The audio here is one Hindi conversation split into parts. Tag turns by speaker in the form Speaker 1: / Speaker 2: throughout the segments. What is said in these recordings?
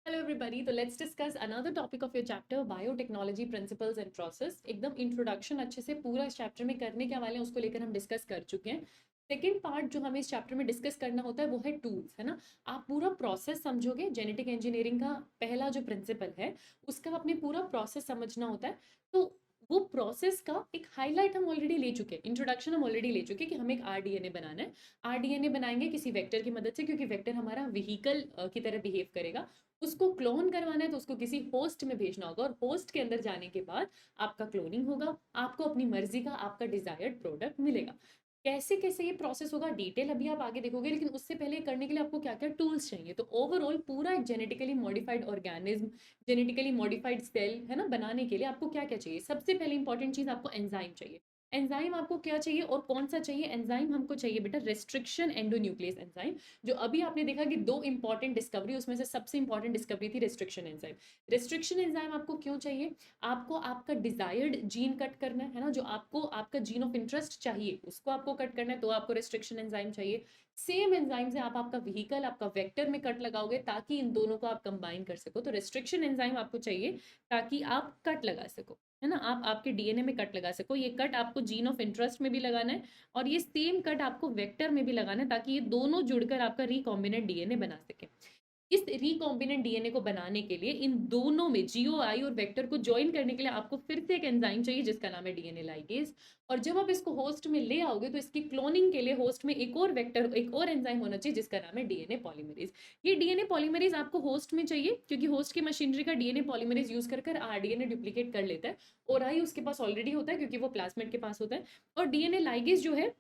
Speaker 1: हेलो एवरीबॉडी, तो let's discuss another topic of your chapter biotechnology principles and process. एकदम इंट्रोडक्शन अच्छे से पूरा इस चैप्टर में करने के वाले हैं, उसको लेकर हम डिस्कस कर चुके हैं। सेकेंड पार्ट जो हमें इस चैप्टर में डिस्कस करना होता है वो है टूल्स, है ना। आप पूरा प्रोसेस समझोगे। जेनेटिक इंजीनियरिंग का पहला जो प्रिंसिपल है उसका अपने पूरा प्रोसेस समझना होता है। तो वो प्रोसेस का एक हाईलाइट हम ऑलरेडी ले चुके हैं, इंट्रोडक्शन हम ऑलरेडी ले चुके हैं कि हमें एक आरडीएनए बनाना है। आरडीएनए बनाएंगे किसी वेक्टर की मदद से, क्योंकि वेक्टर हमारा व्हीकल की तरह बिहेव करेगा। उसको क्लोन करवाना है तो उसको किसी होस्ट में भेजना होगा, और होस्ट के अंदर जाने के बाद आपका क्लोनिंग होगा, आपको अपनी मर्जी का आपका डिजायर्ड प्रोडक्ट मिलेगा। कैसे कैसे ये प्रोसेस होगा डिटेल अभी आप आगे देखोगे, लेकिन उससे पहले करने के लिए आपको क्या क्या टूल्स चाहिए। तो ओवरऑल पूरा एक genetically modified organism, genetically modified cell, है ना, बनाने के लिए आपको क्या क्या चाहिए। सबसे पहले इंपॉर्टेंट चीज आपको एंजाइम चाहिए। एंजाइम आपको क्या चाहिए और कौन सा चाहिए? एंजाइम हमको चाहिए बेटा रेस्ट्रिक्शन एंडोन्यूक्लियस एंजाइम। जो अभी आपने देखा कि दो इंपॉर्टेंट डिस्कवरी, उसमें से सबसे इंपॉर्टेंट डिस्कवरी थी रेस्ट्रिक्शन एंजाइम। रेस्ट्रिक्शन एंजाइम आपको क्यों चाहिए? आपको आपका डिजायर्ड जीन कट करना है ना, जो आपको आपका जीन ऑफ इंटरेस्ट चाहिए उसको आपको कट करना है, तो आपको रेस्ट्रिक्शन एंजाइम चाहिए। सेम एंजाइम से आप आपका व्हीकल, आपका वेक्टर में कट लगाओगे ताकि इन दोनों को आप कंबाइन कर सको। तो रेस्ट्रिक्शन एंजाइम आपको चाहिए ताकि आप कट लगा सको, है ना, आप आपके डीएनए में कट लगा सको। ये कट आपको जीन ऑफ इंटरेस्ट में भी लगाना है और ये सेम कट आपको वेक्टर में भी लगाना है, ताकि ये दोनों जुड़कर आपका रिकॉम्बिनेंट डीएनए बना सके। इस रिकॉम्बिनेंट डीएनए को बनाने के लिए इन दोनों में जीओआई और वेक्टर को ज्वाइन करने के लिए आपको फिर से एक एंजाइम चाहिए जिसका नाम है डीएनए लाइगेज। और जब आप इसको होस्ट में ले आओगे तो इसकी क्लोनिंग के लिए होस्ट में एक और वेक्टर, एक और एंजाइम होना चाहिए जिसका नाम है डीएनए पॉलीमरेज। ये डीएनए पॉलीमरेज आपको होस्ट में चाहिए, क्योंकि होस्ट की मशीनरी का डीएनए पॉलीमरेज यूज कर आरडीएनए डुप्लीकेट कर लेता है। और आई उसके पास ऑलरेडी होता है क्योंकि वो प्लाज्मिड के पास होता है। और डीएनए लाइगेज जो है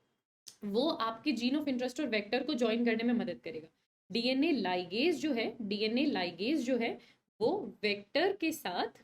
Speaker 1: वो आपके जीन ऑफ इंटरेस्ट और वेक्टर को ज्वाइन करने में मदद करेगा। डीएनए लाइगेज जो है वो वेक्टर के साथ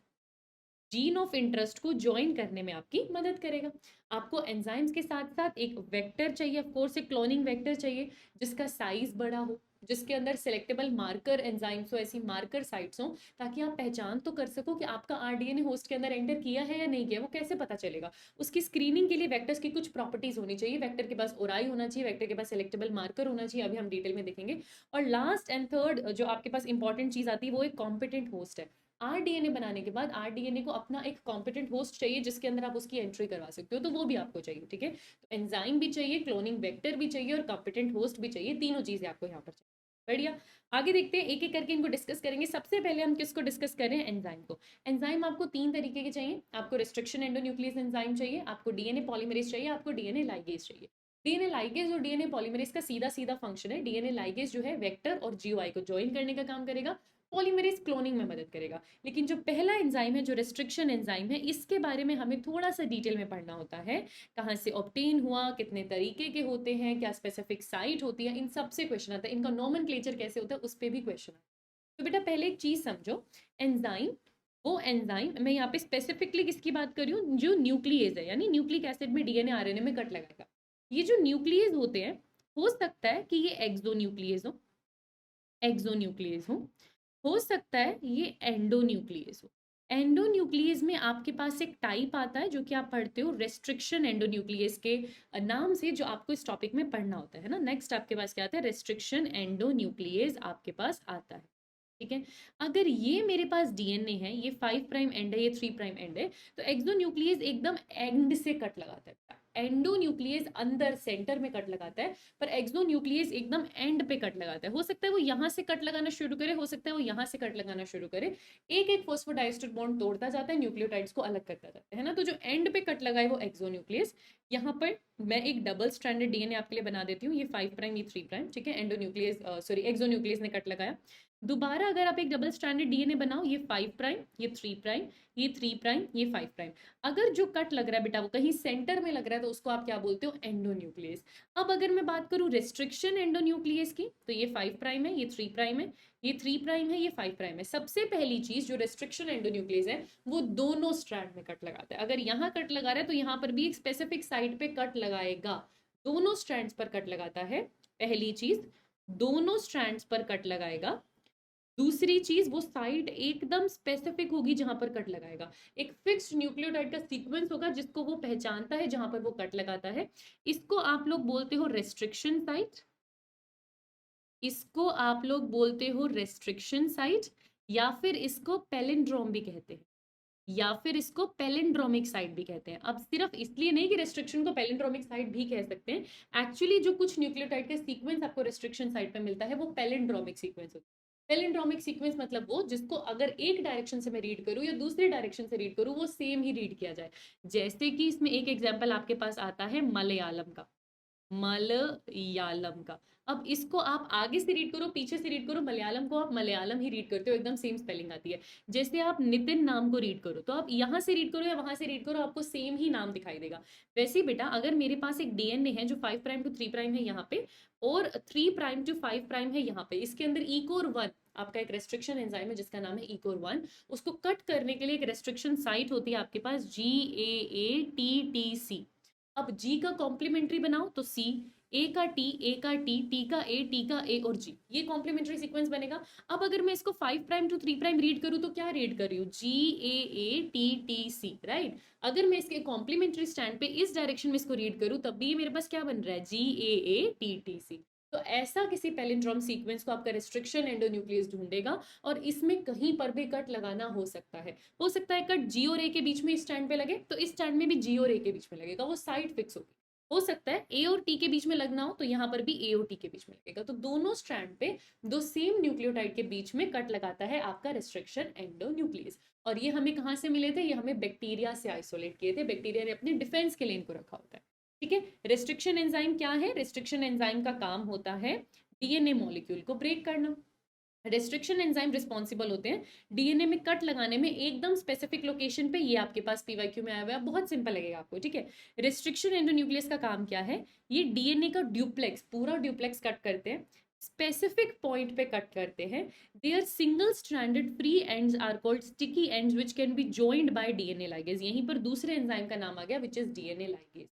Speaker 1: जीन ऑफ इंटरेस्ट को ज्वाइन करने में आपकी मदद करेगा। आपको एंजाइम्स के साथ साथ एक वेक्टर चाहिए, ऑफ कोर्स एक क्लोनिंग वेक्टर चाहिए जिसका साइज बड़ा हो, जिसके अंदर सिलेक्टेबल मार्कर एंजाइम्स हो, ऐसी मार्कर साइट्स हो, ताकि आप पहचान तो कर सको कि आपका आरडीएनए होस्ट के अंदर एंटर किया है या नहीं किया। वो कैसे पता चलेगा? उसकी स्क्रीनिंग के लिए वेक्टर्स की कुछ प्रॉपर्टीज होनी चाहिए। वेक्टर के पास ओराई होना चाहिए, वेक्टर के पास सिलेक्टेबल मार्कर होना चाहिए, अभी हम डिटेल में देखेंगे। और लास्ट एंड थर्ड जो आपके पास इंपॉर्टेंट चीज आती है वो एक कॉम्पिटेंट होस्ट है। आरडीएनए बनाने के बाद आरडीएनए को अपना एक कॉम्पिटेंट होस्ट चाहिए जिसके अंदर आप उसकी एंट्री करवा सकते हो, तो वो भी आपको चाहिए। ठीक है, तो एंजाइम भी चाहिए, क्लोनिंग वेक्टर भी चाहिए और कॉम्पिटेंट होस्ट भी चाहिए। तीनों चीजें आपको यहाँ पर चाहिए। बढ़िया, आगे देखते हैं, एक एक करके इनको डिस्कस करेंगे। सबसे पहले हम किसको डिस्कस कर रहे हैं? एंजाइम को। एंजाइम आपको तीन तरीके के चाहिए। आपको रेस्ट्रिक्शन एंडोन्यूक्लियस एंजाइम चाहिए, आपको डीएनए पॉलीमरेज चाहिए, आपको डीएनए लाइगेज चाहिए। डीएनए लाइगेज और डीएनए पॉलीमरेज का सीधा सीधा फंक्शन है। डीएनए लाइगेज जो है वेक्टर और जीओआई को ज्वाइन करने का काम करेगा, पॉलीमरेज क्लोनिंग में मदद करेगा। लेकिन जो पहला एंजाइम है, जो रेस्ट्रिक्शन एंजाइम है, इसके बारे में हमें थोड़ा सा डिटेल में पढ़ना होता है। कहाँ से ऑब्टेन हुआ, कितने तरीके के होते हैं, क्या स्पेसिफिक साइट होती है, इन सब से क्वेश्चन आता है। इनका नोमेनक्लेचर कैसे होता है उस पर भी क्वेश्चन आता है। तो बेटा पहले एक चीज समझो, एंजाइम, वो एंजाइम मैं यहाँ पे स्पेसिफिकली किसकी बात कर रही हूँ? जो न्यूक्लियस है, यानी न्यूक्लिक एसिड में डीएनए आरएनए में कट लगाएगा। ये जो न्यूक्लियस होते हैं, हो सकता है कि ये एक्सोन्यूक्लियस हो सकता है ये एंडोन्यूक्लियस हो। एंडोन्यूक्लियस में आपके पास एक टाइप आता है जो कि आप पढ़ते हो रेस्ट्रिक्शन एंडोन्यूक्लियस के नाम से, जो आपको इस टॉपिक में पढ़ना होता है ना। नेक्स्ट आपके पास क्या आता है? रेस्ट्रिक्शन एंडोन्यूक्लियस आपके पास आता है। ठीक है, अगर ये मेरे पास डीएनए है, ये 5' एंड है, ये 3' एंड है, तो एक्सोन्यूक्लियस एकदम एंड से कट लगाता है। एंडोन्यूक्लियस अंदर सेंटर में कट लगाता है, पर एक्सोन्यूक्लियस एकदम एंड पे कट लगाता है। हो सकता है वो यहाँ से कट लगाना शुरू करे, हो सकता है वो यहाँ से कट लगाना शुरू करे। एक एक फॉस्फोडाइस्टर बॉन्ड तोड़ता जाता है, न्यूक्लियोटाइड्स को अलग करता जाता है ना। तो जो एंड पे कट लगाए वो एक्सोन्यूक्लियस। यहाँ पर मैं एक डबल स्ट्रैंडेड डीएनए आपके लिए बना देती हूँ, ये 5' ये 3'। ठीक है, एंडोन्यूक्लियस सॉरी एक्सोन्यूक्लियस ने कट लगाया। दोबारा अगर आप एक डबल स्ट्रैंडेड डीएनए बनाओ, ये 5', ये 3', ये 3', ये 5'। अगर जो कट लग रहा है बेटा वो कहीं सेंटर में लग रहा है तो उसको आप क्या बोलते हो? एंडोन्यूक्लियस। अब अगर मैं बात करूं रेस्ट्रिक्शन एंडोन्यूक्लियस की, तो ये 5' है, ये 3' है, ये 3' है, ये 5' है। सबसे पहली चीज जो रेस्ट्रिक्शन एंडोन्यूक्लियस है वो दोनों स्ट्रैंड में कट लगाता है। अगर यहाँ कट लगा रहा है तो यहाँ पर भी एक स्पेसिफिक साइड पे कट लगाएगा। दोनों स्ट्रैंड्स पर कट लगाता है, पहली चीज। दोनों स्ट्रैंड्स पर कट लगाएगा। दूसरी चीज, वो साइट एकदम स्पेसिफिक होगी जहां पर कट लगाएगा। एक फिक्स्ड न्यूक्लियोटाइड का सीक्वेंस होगा जिसको वो पहचानता है जहां पर वो कट लगाता है। इसको आप लोग बोलते हो रेस्ट्रिक्शन साइट। इसको आप लोग बोलते हो रेस्ट्रिक्शन साइट। या फिर इसको पैलिंड्रोम भी कहते हैं, या फिर इसको पैलिंड्रोमिक साइट भी कहते हैं। अब सिर्फ इसलिए नहीं कि रेस्ट्रिक्शन को पैलिंड्रोमिक साइट भी कह सकते हैं, एक्चुअली जो कुछ न्यूक्लियोटाइड का सीक्वेंस आपको रेस्ट्रिक्शन साइट पे मिलता है वो पैलिंड्रोमिक सीक्वेंस होता है। पैलिंड्रोमिक सीक्वेंस मतलब वो जिसको अगर एक डायरेक्शन से मैं रीड करूं या दूसरी डायरेक्शन से रीड करूं वो सेम ही रीड किया जाए। जैसे कि इसमें एक एग्जांपल आपके पास आता है मलयालम का, मलयालम का। अब इसको आप आगे से रीड करो पीछे से रीड करो, मलयालम को आप मलयालम ही रीड करते हो, एकदम सेम स्पेलिंग आती है। जैसे आप नितिन नाम को रीड करो तो आप यहाँ से रीड करो या वहां से रीड करो आपको सेम ही नाम दिखाई देगा। वैसे ही बेटा अगर मेरे पास एक डीएनए है जो 5 प्राइम टू 3 प्राइम है यहाँ पे, और 3 प्राइम टू 5 प्राइम है यहाँ पे, इसके अंदर इकोर 1 आपका एक रेस्ट्रिक्शन एंजाइम है जिसका नाम है इकोर 1, उसको कट करने के लिए एक रेस्ट्रिक्शन साइट होती है आपके पास GAATTC। अब जी का कॉम्प्लीमेंट्री बनाओ तो सी, ए का टी, ए का टी, टी का ए, टी का ए और जी, ये कॉम्प्लीमेंट्री सीक्वेंस बनेगा। अब अगर मैं इसको 5 प्राइम टू 3 प्राइम रीड करूं तो क्या रीड कर रही हूँ, GAATTC, राइट। अगर मैं इसके कॉम्प्लीमेंट्री स्टैंड पे इस डायरेक्शन में इसको रीड करूं तब भी मेरे पास क्या बन रहा है, GAATTC। तो ऐसा किसी पैलिंड्रोम सीक्वेंस को आपका रेस्ट्रिक्शन एंडोन्यूक्लियस ढूंढेगा और इसमें कहीं पर भी कट लगाना हो सकता है। हो सकता है कट जी और ए के बीच में इस स्टैंड पे लगे तो इस स्टैंड में भी जी और ए के बीच में लगेगा, वो साइड फिक्स होगी। हो सकता है ए और टी के बीच में लगना हो तो यहाँ पर भी ए और टी के बीच में लगेगा। तो दोनों स्ट्रैंड पे दो सेम न्यूक्लियोटाइड के बीच में कट लगाता है आपका रेस्ट्रिक्शन एंडोन्यूक्लियस। और ये हमें कहाँ से मिले थे, ये हमें बैक्टीरिया से आइसोलेट किए थे, बैक्टीरिया ने अपने डिफेंस के लिए इनको रखा होता है। ठीक है, रेस्ट्रिक्शन एंजाइम क्या है, रेस्ट्रिक्शन एंजाइम का काम होता है डीएनए मॉलिक्यूल को ब्रेक करना। रेस्ट्रिक्शन एंजाइम रिस्पॉन्सिबल होते हैं डीएनए में कट लगाने में एकदम स्पेसिफिक लोकेशन पे। ये आपके पास पीवाईक्यू में आया हुआ है, बहुत सिंपल लगेगा आपको, ठीक है। रेस्ट्रिक्शन एंडोन्यूक्लियस का काम क्या है, ये डीएनए का ड्यूप्लेक्स, पूरा ड्यूप्लेक्स कट करते हैं, स्पेसिफिक पॉइंट पे कट करते हैं। There single stranded free ends are called sticky ends which can be joined by DNA ligase. यहीं पर दूसरे एंजाइम का नाम आ गया विच इज डीएनए लाइगेज।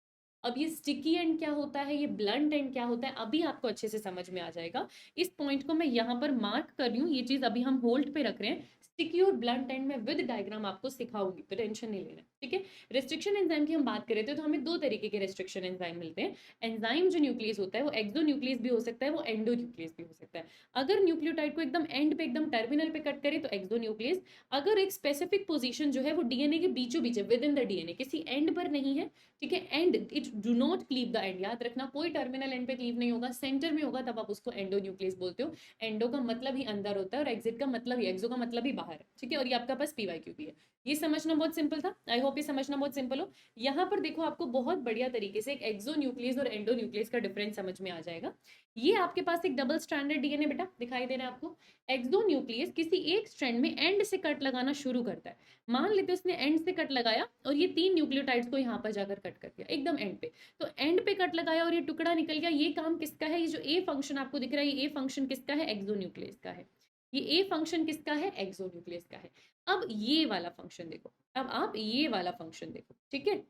Speaker 1: अब ये स्टिकी एंड क्या होता है, ये ब्लंट एंड क्या होता है, अभी आपको अच्छे से समझ में आ जाएगा। इस पॉइंट को मैं यहाँ पर मार्क कर रही हूँ, ये चीज अभी हम होल्ड पे रख रहे हैं। स्टिकी और ब्लंट एंड में विद डायग्राम आपको सिखाऊंगी, तो टेंशन नहीं लेना, ठीक है। रेस्ट्रिक्शन एंजाइम की हम बात कर रहे थे तो हमें दो तरीके के रेस्ट्रिक्शन एंजाइम मिलते हैं। एंजाइम जो न्यूक्लियस होता है वो एक्सो न्यूक्लियस भी हो सकता है, वो एंडो न्यूक्लियस भी हो सकता है। अगर न्यूक्लियोटाइड को एकदम एंड पे, एकदम टर्मिनल पे कट करे तो एक्सो न्यूक्लियस। अगर एक स्पेसिफिक पोजीशन जो है वो डीएनए के बीचों बीच है, विद इन द डीएनए, किसी एंड पर नहीं है, ठीक है, and it do not cleave the end, याद रखना कोई टर्मिनल एंड पे क्लीव नहीं होगा, सेंटर में होगा तब आप उसको एंडो न्यूक्लियस बोलते हो। एंडो का मतलब ही अंदर होता है और एग्जिट का मतलब ही, एक्सो का मतलब ही बाहर है, ठीक है। और ये आपका पास पीवाईक्यू भी है। ये समझना बहुत सिंपल था, आई होप ये समझना बहुत सिंपल हो। यहाँ पर देखो आपको बहुत बढ़िया तरीके से एक एक्सो न्यूक्लियस और एंडो न्यूक्लियस का डिफरेंस समझ में आ जाएगा। ये आपके पास एक डबल स्ट्रैंडेड डीएनए बेटा दिखाई दे रहा है आपको। एक्सो न्यूक्लियस किसी एक स्ट्रैंड में एंड से कट लगाना शुरू करता है। मान लेते उसने एंड से कट लगाया और ये 3 न्यूक्लियोटाइड्स को यहाँ पर जाकर कट कर दिया एकदम एंड पे। तो एंड पे कट लगाया और ये टुकड़ा निकल गया, ये काम किसका है, ये जो ए फंक्शन आपको दिख रहा है, ये ए फंक्शन किसका है, एक्सो न्यूक्लियस का है। ये ए फंक्शन किसका है, एक्सो न्यूक्लियस का है। अब ये वाला फंक्शन देखो, अब आप ये वाला फंक्शन देखो, ठीक है।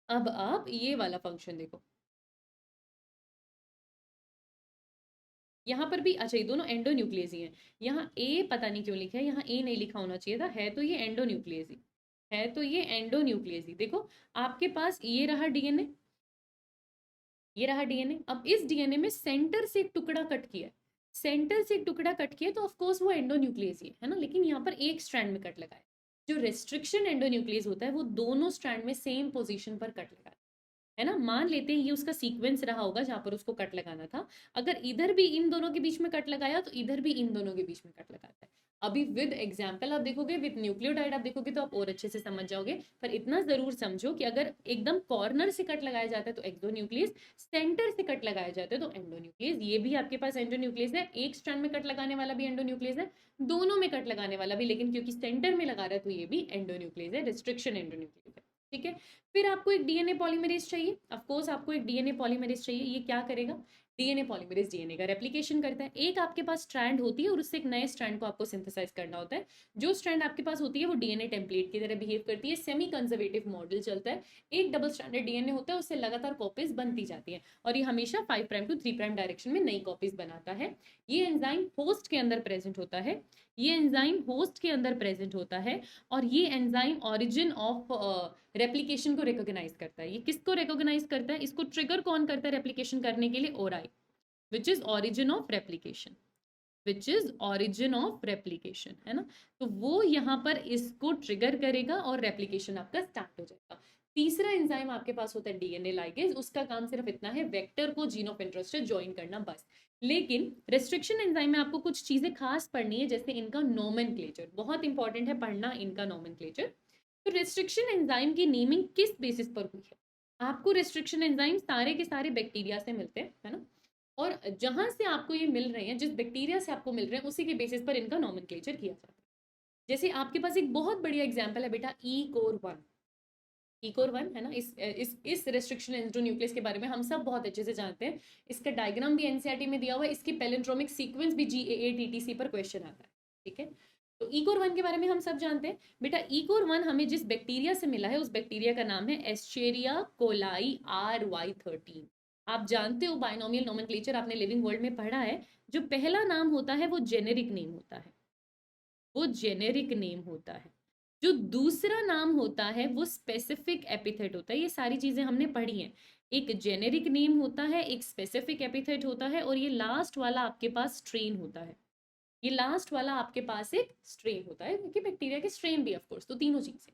Speaker 1: अब आप ये वाला फंक्शन देखो, यहाँ पर भी अच्छा, ये दोनों एंडो न्यूक्लियस ही हैं। यहाँ ए पता नहीं क्यों लिखा है, यहाँ ए नहीं लिखा होना चाहिए था, है तो ये एंडो न्यूक्लियस ही है, तो ये एंडो न्यूक्लियस ही। देखो आपके पास ये रहा डीएनए, ये रहा डीएनए। अब इस डीएनए में सेंटर से एक टुकड़ा कट किया है, सेंटर से एक टुकड़ा कट किया तो ऑफ कोर्स वो एंडोन्यूक्लियस ही है ना, लेकिन यहाँ पर एक स्ट्रैंड में कट लगा है। जो रेस्ट्रिक्शन एंडोन्यूक्लियस होता है वो दोनों स्ट्रैंड में सेम पोजीशन पर कट लगा है ना। मान लेते हैं ये उसका सीक्वेंस रहा होगा जहां पर उसको कट लगाना था। अगर इधर भी इन दोनों के बीच में कट लगाया तो इधर भी इन दोनों के बीच में कट लगाता है। अभी विद एग्जाम्पल आप देखोगे, विद न्यूक्लियोटाइड आप देखोगे तो आप और अच्छे से समझ जाओगे। पर इतना जरूर समझो कि अगर एकदम कॉर्नर से कट लगाया जाता है तो एक्सो न्यूक्लियस, सेंटर से कट लगाया जाता है तो एंडो न्यूक्लियस। ये भी आपके पास एंडो न्यूक्लियस है, एक स्ट्रैंड में कट लगाने वाला भी एंडो न्यूक्लियस है, दोनों में कट लगाने वाला भी, लेकिन क्योंकि सेंटर में लगा रहा है तो ये भी एंडो न्यूक्लियस है, रिस्ट्रिक्शन एंडो न्यूक्लियस है, ठीक है। फिर आपको एक डीएनए पॉलीमरेज चाहिए, ऑफ कोर्स आपको एक डीएनए पॉलीमरेज चाहिए। ये क्या करेगा, डीएनए पॉलीमरेज डीएनए का रेप्लिकेशन करता है। एक आपके पास स्ट्रैंड होती है और उससे एक नए स्ट्रैंड को आपको सिंथेसाइज करना होता है। जो स्ट्रैंड आपके पास होती है वो डीएनए टेम्पलेट की तरह बिहेव करती है, सेमी कंजर्वेटिव मॉडल चलता है। एक डबल स्ट्रैंडेड डीएनए होता है, उससे लगातार कॉपीज बनती जाती है और ये हमेशा 5 प्राइम टू 3 प्राइम डायरेक्शन में नई कॉपीज बनाता है। ये एंजाइम होस्ट के अंदर प्रेजेंट होता है, ये एंजाइम होस्ट के अंदर प्रेजेंट होता है और ये एंजाइम ऑरिजिन ऑफ रेप्लिकेशन को रिकॉग्नाइज करता है। ये किसको रिकॉग्नाइज करता है, इसको ट्रिगर कौन करता है रेप्लिकेशन करने के लिए, ori, which is origin of replication. Which is origin of replication, है ना। तो वो यहाँ पर इसको ट्रिगर करेगा और रेप्लिकेशन आपका स्टार्ट हो जाएगा। तीसरा एंजाइम आपके पास होता है डीएनए लाइगेज, उसका काम सिर्फ इतना है वेक्टर को जीन ऑफ इंटरेस्ट से ज्वाइन करना बस। लेकिन रेस्ट्रिक्शन एंजाइम में आपको कुछ चीजें खास पढ़नी है, जैसे इनका नोमेनक्लेचर बहुत इंपॉर्टेंट है पढ़ना, इनका नोमेनक्लेचर। तो रेस्ट्रिक्शन एंजाइम की नेमिंग किस बेसिस पर हुई है? आपको रेस्ट्रिक्शन एंजाइम सारे के सारे बैक्टीरिया से मिलते हैं, है ना, और जहां से आपको ये मिल रहे हैं, जिस बैक्टीरिया से आपको मिल रहे हैं, उसी के बेसिस पर इनका नोमेनक्लेचर किया जाता है। जैसे आपके पास एक बहुत बढ़िया एग्जांपल है बेटा, ई कोर वन। ई कोर वन, है ना, इस रेस्ट्रिक्शन एंडोन्यूक्लियस के बारे में हम सब बहुत अच्छे से जानते हैं। इसका डायग्राम भी एनसीईआरटी में दिया हुआ है, इसकी पैलिंड्रोमिक सीक्वेंस भी जीएएटीटीसी पर क्वेश्चन आता है, ठीक है। तो ई कोर वन के बारे में हम सब जानते हैं बेटा। ई कोर वन हमें जिस बैक्टीरिया से मिला है, उस बैक्टीरिया का नाम है एस्चेरिया कोलाई RY13। आप जानते हो बाइनोमियल नोमेनक्लेचर आपने लिविंग वर्ल्ड में पढ़ा है, जो पहला नाम होता है वो जेनेरिक नेम होता है, वो जेनेरिक नेम होता है। जो दूसरा नाम होता है वो स्पेसिफिक एपिथेट होता है। ये सारी चीजें हमने पढ़ी हैं। एक जेनेरिक नेम होता है, एक स्पेसिफिक एपिथेट होता है, और ये लास्ट वाला आपके पास स्ट्रेन होता है। ये लास्ट वाला आपके पास एक स्ट्रेन होता है, क्योंकि बैक्टीरिया के स्ट्रेन भी ऑफ कोर्स। तो तीनों चीजें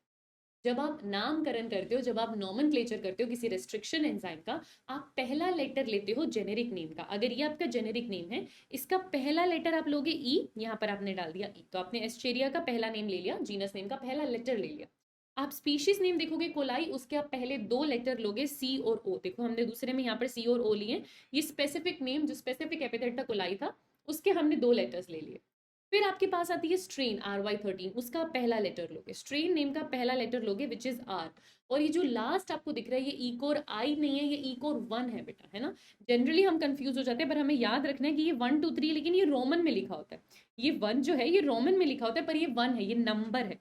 Speaker 1: जब आप नामकरण करते हो, जब आप नॉमेनक्लेचर करते हो किसी रेस्ट्रिक्शन एंजाइम का, आप पहला लेटर लेते हो जेनेरिक नेम का। अगर ये आपका जेनेरिक नेम है, इसका पहला लेटर आप लोगे ई, यहाँ पर आपने डाल दिया ई, तो आपने एस्चेरिया का पहला नेम ले लिया, जीनस नेम का पहला लेटर ले लिया। आप स्पीशीज नेम देखोगे कोलाई, उसके आप पहले दो लेटर लोगे सी और ओ। देखो हमने दूसरे में यहाँ पर सी और ओ लिए। ये स्पेसिफिक नेम, जो स्पेसिफिक एपिथेट था कोलाई था, उसके हमने दो लेटर्स ले लिए। फिर आपके पास आती है स्ट्रेन RY13, उसका पहला लेटर लोगे, स्ट्रेन नेम का पहला लेटर लोगे विच इज R। और ये जो लास्ट आपको दिख रहा है, ये ई कोर आई नहीं है, ये ई कोर वन है बेटा, है ना। जनरली हम कंफ्यूज हो जाते हैं, पर हमें याद रखना है कि ये 1 2 3, लेकिन ये रोमन में लिखा होता है। ये वन जो है ये रोमन में लिखा होता है, पर ये वन है, ये नंबर है,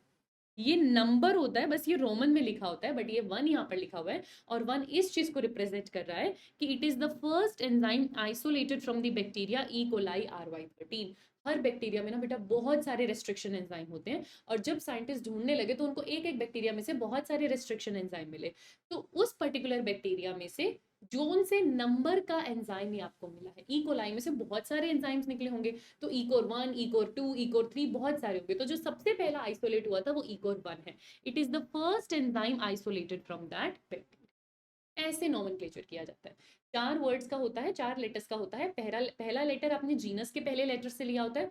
Speaker 1: ये नंबर होता है, बस ये रोमन में लिखा होता है, बट ये वन यहाँ पर लिखा हुआ है। और वन इस चीज को रिप्रेजेंट कर रहा है कि it is the first enzyme isolated from the bacteria E coli RY13। Her bacteria में ना बेटा बहुत सारे रेस्ट्रिक्शन एंजाइम होते हैं, और जब साइंटिस्ट ढूंढने लगे तो उनको एक एक बैक्टीरिया में से बहुत सारे रेस्ट्रिक्शन एंजाइम मिले। तो उस पर्टिकुलर बैक्टीरिया में से जोन से नंबर का एंजाइम ही आपको मिला है। ई कोलाई में से बहुत सारे एंजाइम्स निकले होंगे, तो ई कोर 1, ई कोर 2, ई कोर 3 बहुत सारे होंगे। तो जो सबसे पहला आइसोलेट हुआ था वो ई कोर 1 है। It is the first enzyme isolated from that bacteria. ऐसे नोमेनक्लेचर किया जाता है। 4 वर्ड्स का होता है, 4 लेटर्स का होता है। पहला लेटर आपने जीनस के पहले लेटर से लिया होता है,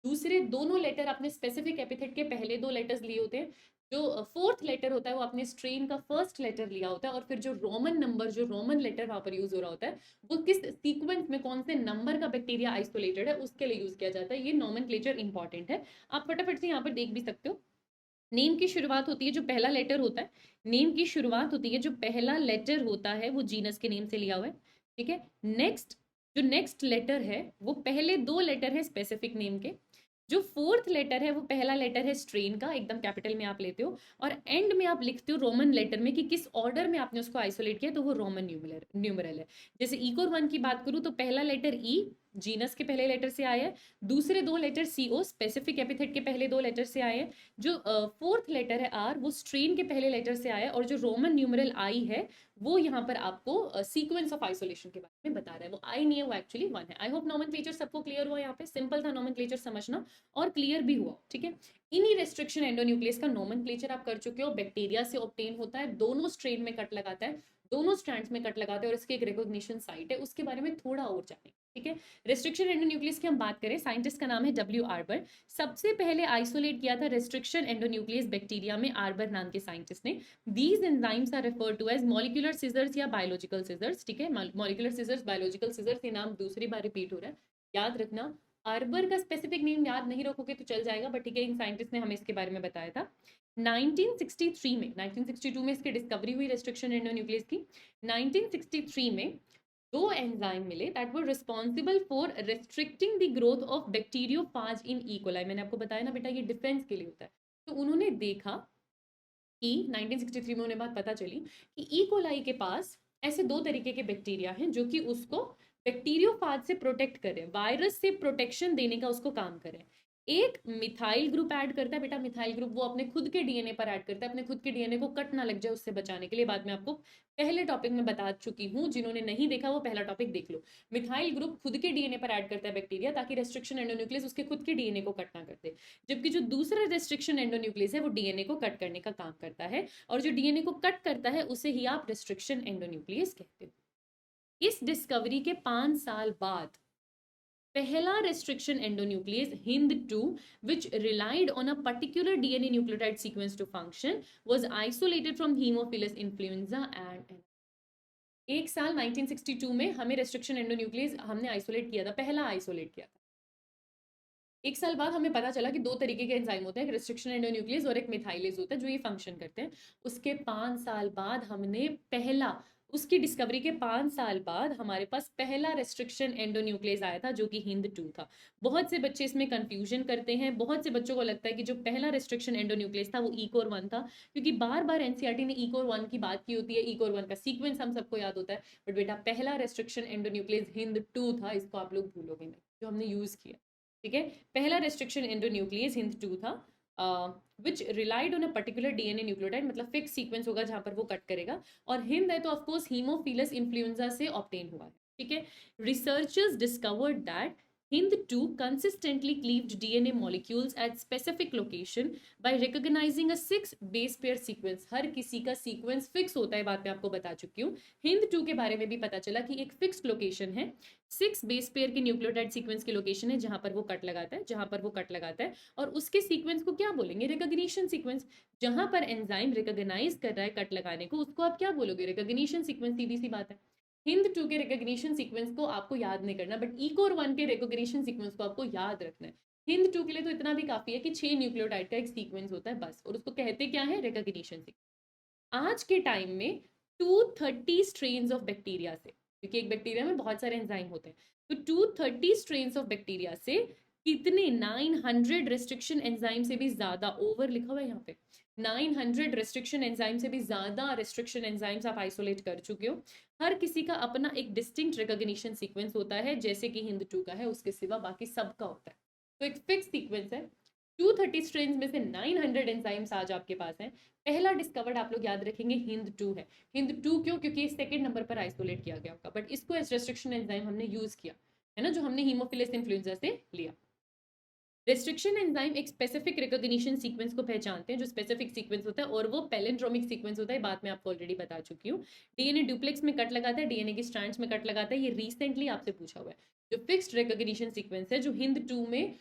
Speaker 1: दूसरे दोनों लेटर आपने स्पेसिफिक एपिथेट के पहले दो लेटर्स लिए होते हैं। जो फोर्थ लेटर होता है वो आपने स्ट्रेन का फर्स्ट लेटर लिया होता है, और फिर जो रोमन नंबर, जो रोमन लेटर वहां पर यूज हो रहा होता है, वो किस सीक्वेंस में कौन से नंबर का बैक्टीरिया आइसोलेटेड है उसके लिए यूज किया जाता है। ये नोमेनक्लेचर इंपॉर्टेंट है, आप फटाफट से यहाँ पर देख भी सकते हो। नेम की शुरुआत होती है, जो पहला लेटर होता है, नेम की शुरुआत होती है, जो पहला लेटर होता है वो जीनस के नेम से लिया हुआ है, ठीक है। नेक्स्ट, जो नेक्स्ट लेटर है वो पहले दो लेटर है स्पेसिफिक नेम के। जो फोर्थ लेटर है वो पहला लेटर है स्ट्रेन का, एकदम कैपिटल में आप लेते हो, और एंड में आप लिखते हो रोमन लेटर में कि किस ऑर्डर में आपने उसको आइसोलेट किया, तो वो रोमन न्यूमरल है। जैसे ई कोर 1 की बात करूं तो पहला लेटर ई जीनस के पहले लेटर से आया है, दूसरे दो लेटर CO स्पेसिफिक एपिथेट के पहले दो लेटर से आए हैं, जो फोर्थ लेटर है R वो स्ट्रेन के पहले लेटर से आया है, और जो रोमन न्यूमरल I है वो यहाँ पर आपको सीक्वेंस ऑफ आइसोलेशन के बारे में बता रहा है। वो I नहीं है, वो एक्चुअली 1 है। आई होप नोमेनक्लेचर सबको क्लियर हुआ, यहाँ पे सिंपल था नोमेनक्लेचर समझना, और क्लियर भी हुआ, ठीक है। इन्हीं रेस्ट्रिक्शन एंडोन्यूक्लियस का नोमेनक्लेचर आप कर चुके हो। बैक्टीरिया से ऑब्टेन होता है, दोनों स्ट्रेन में कट लगाता है, दोनों स्ट्रैंड्स में कट लगाते हैं, और इसकी एक रिकॉग्निशन साइट है, उसके बारे में थोड़ा और जानेंगे, ठीक है। रेस्ट्रिक्शन एंडोन्यूक्लियस की हम बात करें, साइंटिस्ट का नाम है W आर्बर। सबसे पहले आइसोलेट किया था रेस्ट्रिक्शन एंडोन्यूक्लियस बैक्टीरिया में आर्बर नाम के साइंटिस्ट ने। These enzymes are referred to as molecular scissors या बायोलॉजिकल सिजर्स, ठीक है। मॉलिक्यूलर सिजर्स, बायोलॉजिकल सिजर्स, ये नाम दूसरी बार रिपीट हो रहा है, याद रखना। आर्बर का स्पेसिफिक नेम याद नहीं रखोगे तो चल जाएगा, बट ठीक है, इन साइंटिस्ट ने हमें इसके बारे में बताया था। 1963 में, 1962 में इसकी डिस्कवरी हुई रेस्ट्रिक्शन एंडोन्यूक्लियस की। 1963 में दो एंजाइम मिले that were responsible for restricting the growth of bacteriophage in E coli. मैंने आपको बताया ना बेटा, ये डिफेंस के लिए होता है। तो उन्होंने देखा कि 1963 में उन्हें बात पता चली कि ई कोलाई के पास ऐसे दो तरीके के बैक्टीरिया हैं जो कि उसको बैक्टीरियोफाज से प्रोटेक्ट करें, वायरस से प्रोटेक्शन देने का उसको काम करें। एक मिथाइल ग्रुप ऐड करता है। बेटा मिथाइल ग्रुप वो अपने खुद के डीएनए पर ऐड करता है, अपने खुद के डीएनए को कट ना लग जाए उससे बचाने के लिए। बाद में आपको पहले टॉपिक में बता चुकी हूँ, जिन्होंने नहीं देखा वो पहला टॉपिक देख लो। मिथाइल ग्रुप खुद के डीएनए पर ऐड करता है बैक्टीरिया, ताकि रेस्ट्रिक्शन एंडोन्यूक्लियस उसके खुद के डीएनए को कट ना करते। जबकि जो दूसरा रेस्ट्रिक्शन एंडोन्यूक्लियस है वो डीएनए को कट करने का काम करता है, और जो डीएनए को कट करता है उसे ही आप रेस्ट्रिक्शन एंडोन्यूक्लियस कहते हो। इस डिस्कवरी के 5 साल बाद पहला restriction endonuclease HIND2, which relied on a particular DNA nucleotide sequence to function, was isolated from Haemophilus influenza and एक साल 1962 में हमें रेस्ट्रिक्शन एंडोन्यूक्लियस हमने आइसोलेट किया था, पहला आइसोलेट किया था। एक साल बाद हमें पता चला कि 2 तरीके के एंजाइम होते हैं, एक रेस्ट्रिक्शन एंडोन्यूक्लियस और एक मिथाइलेज होता है, जो ये फंक्शन करते हैं। उसके 5 साल बाद हमने पहला, उसकी डिस्कवरी के 5 साल बाद हमारे पास पहला रेस्ट्रिक्शन एंडोन्यूक्लियस आया था, जो कि HIND2 था। बहुत से बच्चे इसमें कंफ्यूजन करते हैं, बहुत से बच्चों को लगता है कि जो पहला रेस्ट्रिक्शन एंडोन्यूक्लियस था वो ECOR1 था, क्योंकि बार बार एनसीईआरटी ने ECOR1 की बात की होती है, ECOR1 का सीक्वेंस हम सबको याद होता है, बट बेटा पहला रेस्ट्रिक्शन एंडोन्यूक्लियस HIND2 था, इसको आप लोग भूलोगे नहीं, जो हमने यूज किया। ठीक है, पहला रेस्ट्रिक्शन एंडोन्यूक्लियस HIND2 था, which relied on a particular DNA nucleotide, मतलब फिक्स सीक्वेंस होगा जहां पर वो कट करेगा। और हिंद है तो ऑफकोर्स हीमोफिलस इन्फ्लुएंजा से ऑब्टेन हुआ है। ठीक है, researchers discovered that HIND2 consistently cleaved DNA molecules at specific location by recognizing a 6 base pair sequence। हर किसी का सीक्वेंस फिक्स होता है, बात मैं आपको बता चुकी हूँ। HIND2 के बारे में भी पता चला कि एक फिक्स्ड लोकेशन है, 6 बेस पेयर के न्यूक्लियोटाइड सीक्वेंस की लोकेशन है जहां पर वो कट लगाता है, जहां पर वो कट लगाता है। और उसके सीक्वेंस को क्या बोलेंगे? Recognition sequence. जहां पर एंजाइम रिकॉग्नाइज कर रहा है कट लगाने को, उसको आप क्या बोलोगे? Recognition sequence. सीधी सी बात है। HIND2 के रिकॉग्निशन सीक्वेंस को आपको याद नहीं करना, बट ECOR1 के रिकॉग्निशन सीक्वेंस को आपको याद रखना है। HIND2 के लिए तो इतना भी काफी है कि 6 न्यूक्लियोटाइड का एक सीक्वेंस होता है बस, और उसको कहते क्या है? Recognition sequence. आज के टाइम में 230 स्ट्रेन्स ऑफ बैक्टीरिया से, क्योंकि एक बैक्टीरिया में बहुत सारे एंजाइम होते हैं, तो 230 स्ट्रेन्स ऑफ बैक्टीरिया से कितने 900 रेस्ट्रिक्शन एंजाइम से भी ज्यादा, ओवर लिखा हुआ है यहाँ पे, 900 रेस्ट्रिक्शन एंजाइम से भी ज्यादा रेस्ट्रिक्शन एंजाइम्स आप आइसोलेट कर चुके हो। हर किसी का अपना एक डिस्टिंक्ट रिकॉग्निशन सीक्वेंस होता है, जैसे कि HIND2 का है, उसके सिवा बाकी सबका होता है। तो एक फिक्स सीक्वेंस है। 230 स्ट्रेन्स में से 900 एंजाइम्स आज आपके पास हैं। पहला डिस्कवर्ड आप लोग याद रखेंगे HIND2 है। HIND2 क्यों? क्योंकि सेकंड नंबर पर आइसोलेट किया गया होगा, बट इसको एज रेस्ट्रिक्शन एंजाइम हमने यूज किया है ना, जो हमने हीमोफिलस इन्फ्लुएंजा से लिया। रेस्ट्रिक्शन एंजाइम एक स्पेसिफिक रिकॉग्निशन सीक्वेंस को पहचानते हैं, जो स्पेसिफिक सीक्वेंस होता है, और वो पैलिंड्रोमिक सीक्वेंस होता है। बात मैं आपको ऑलरेडी बता चुकी हूँ। डीएनए डुप्लेक्स में कट लगाता है, डीएनए की स्ट्रैंड्स में कट लगाता है, ये रिसेंटली आपसे पूछा हुआ है। जो फिक्स्ड रिकॉग्निशन सीक्वेंस है, जो HIND2 में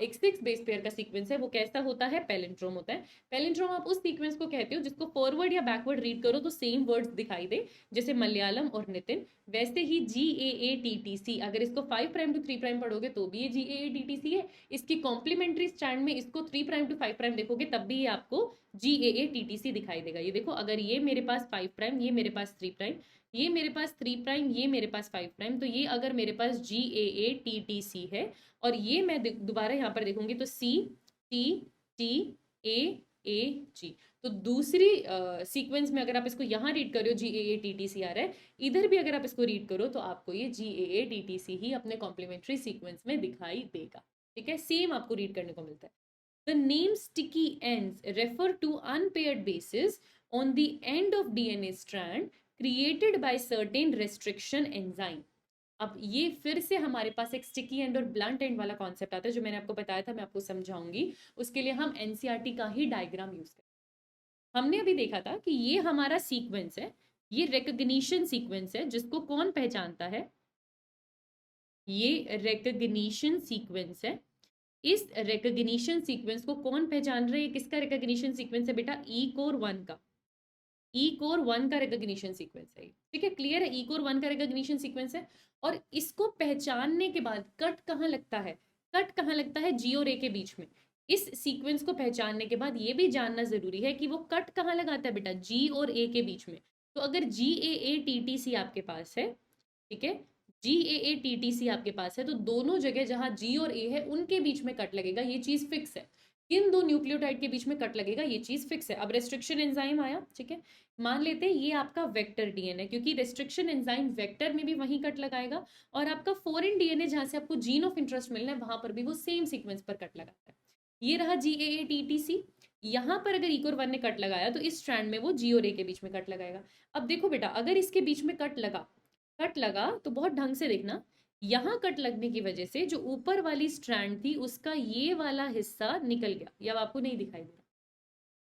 Speaker 1: एक 6 बेस पेयर का सीक्वेंस है, वो कैसा होता है? पैलिंड्रोम होता है। पैलिंड्रोम आप उस सीक्वेंस को कहते हो जिसको फॉरवर्ड या बैकवर्ड रीड करो तो सेम वर्ड्स दिखाई दे, जैसे मलयालम और नितिन। वैसे ही GAATTC, अगर इसको 5 प्राइम टू 3 प्राइम पढ़ोगे तो भी ये GAATTC है। इसकी कॉम्प्लीमेंट्री स्ट्रैंड में इसको 3 प्राइम टू 5 प्राइम देखोगे तब भी ये आपको GAATTC दिखाई देगा। ये देखो, अगर ये मेरे पास 5 प्राइम, ये मेरे पास 3 प्राइम, ये मेरे पास 3 प्राइम, ये मेरे पास 5 प्राइम, तो ये अगर मेरे पास GAATTC है, और ये मैं दोबारा यहाँ पर देखूंगी तो CTTAAG। तो दूसरी सीक्वेंस में अगर आप इसको यहाँ रीड करो GAATTC आ रहा है, इधर भी अगर आप इसको रीड करो तो आपको ये GAATTC ही अपने कॉम्प्लीमेंट्री सीक्वेंस में दिखाई देगा। ठीक है, सेम आपको रीड करने को मिलता है। The name sticky ends refer to unpaired bases on the end of DNA strand created by certain restriction enzyme। अब ये फिर से हमारे पास एक स्टिकी एंड और ब्लंट एंड वाला कॉन्सेप्ट आता है, जो मैंने आपको बताया था, मैं आपको समझाऊंगी। उसके लिए हम एनसीईआरटी का ही डायग्राम यूज करें। हमने अभी देखा था कि ये हमारा सीक्वेंस है, ये रिकॉग्निशन सीक्वेंस है, जिसको कौन पहचानता है? ये रिकॉग्निशन सीक्वेंस है। इस रिकॉग्निशन सीक्वेंस को कौन पहचान रहा है? किसका रिकॉग्निशन सीक्वेंस है बेटा? ECOR1 का। ECOR1 का रिकॉग्निशन सीक्वेंस है। ठीक है, क्लियर है? ECOR1 का रिकॉग्निशन सीक्वेंस है। और इसको पहचानने के बाद कट कहाँ लगता है? कट कहाँ लगता है? G और A के बीच में। इस सीक्वेंस को पहचानने के बाद ये भी जानना जरूरी है कि वो कट कहाँ लगाता है बेटा? G और A के बीच में। तो अगर GAATTC आपके पास है, ठीक है, GAATTC आपके पास है, तो दोनों जगह जहां G और A है उनके बीच में कट लगेगा, ये चीज फिक्स है। किन दो न्यूक्लियोटाइड के बीच में कट लगेगा, ये चीज फिक्स है। अब रेस्ट्रिक्शन एंजाइम आया, ठीक है, मान लेते हैं ये आपका वेक्टर डीएनए, क्योंकि रेस्ट्रिक्शन एंजाइम वेक्टर में भी वहीं कट लगाएगा, और आपका फॉरेन डीएनए जहां से आपको जीन ऑफ इंटरेस्ट मिलना है वहां पर भी वो सेम सीक्वेंस पर कट लगाता है। ये रहा GAA-TTC। यहाँ पर अगर E-core 1 ने कट लगाया तो इस स्ट्रैंड में वो G और A के बीच में कट लगाएगा। अब देखो बेटा, अगर इसके बीच में कट लगा तो बहुत ढंग से देखना, यहाँ कट लगने की वजह से जो ऊपर वाली स्ट्रैंड थी उसका ये वाला हिस्सा निकल गया, या आपको नहीं दिखाई दे रहा,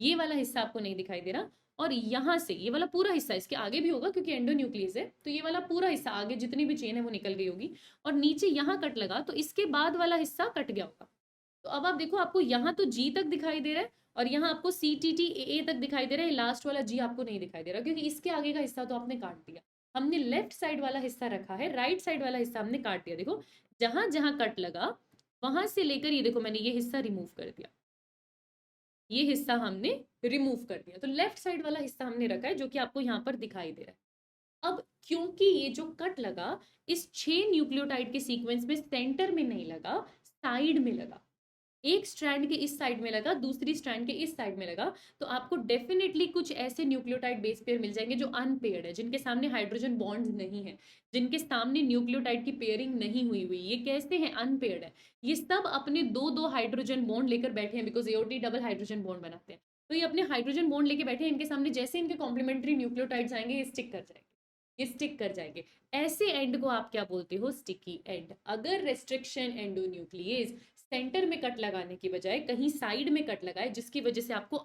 Speaker 1: ये वाला हिस्सा आपको नहीं दिखाई दे रहा, और यहाँ से ये वाला पूरा हिस्सा, इसके आगे भी होगा क्योंकि एंडोन्यूक्लियस है, तो ये वाला पूरा हिस्सा आगे जितनी भी चेन है वो निकल गई होगी, और नीचे यहाँ कट लगा तो इसके बाद वाला हिस्सा कट गया होगा। तो अब आप देखो, आपको यहाँ तो G तक दिखाई दे रहा है और यहाँ आपको CTTA तक दिखाई दे रहा है, लास्ट वाला G आपको नहीं दिखाई दे रहा क्योंकि इसके आगे का हिस्सा तो आपने काट दिया। हमने लेफ्ट साइड वाला हिस्सा रखा है, राइट साइड वाला हिस्सा हमने काट दिया। देखो जहां जहां कट लगा वहां से लेकर ये देखो मैंने ये हिस्सा रिमूव कर दिया, ये हिस्सा हमने रिमूव कर दिया, तो लेफ्ट साइड वाला हिस्सा हमने रखा है जो कि आपको यहाँ पर दिखाई दे रहा है। अब क्योंकि ये जो कट लगा इस 6 न्यूक्लियोटाइड के सीक्वेंस में सेंटर में नहीं लगा, साइड में लगा, एक स्ट्रैंड के इस साइड में लगा, दूसरी स्ट्रैंड के इस साइड में लगा, तो आपको डेफिनेटली कुछ ऐसे न्यूक्लियोटाइड बेस पेयर मिल जाएंगे जो अनपेयर्ड है, जिनके सामने हाइड्रोजन बॉन्ड्स नहीं है, जिनके सामने न्यूक्लियोटाइड की पेयरिंग नहीं हुई हुई। ये कैसे हैं? अनपेयर्ड है। ये सब अपने दो दो हाइड्रोजन बॉन्ड लेकर बैठे हैं, because AOT double hydrogen bond बनाते हैं, तो ये अपने हाइड्रोजन बॉन्ड लेके बैठे हैं, इनके सामने जैसे इनके कॉम्प्लीमेंट्री न्यूक्लियोटाइड्स आएंगे ये स्टिक कर जाएंगे, ये स्टिक कर जाएंगे। ऐसे एंड को आप क्या बोलते हो? Sticky and. अगर रेस्ट्रिक्शन एंडोन्यूक्लियस सेंटर में कट लगाने की बजाय कहीं साइड में कट लगाए, जिसकी वजह से आपको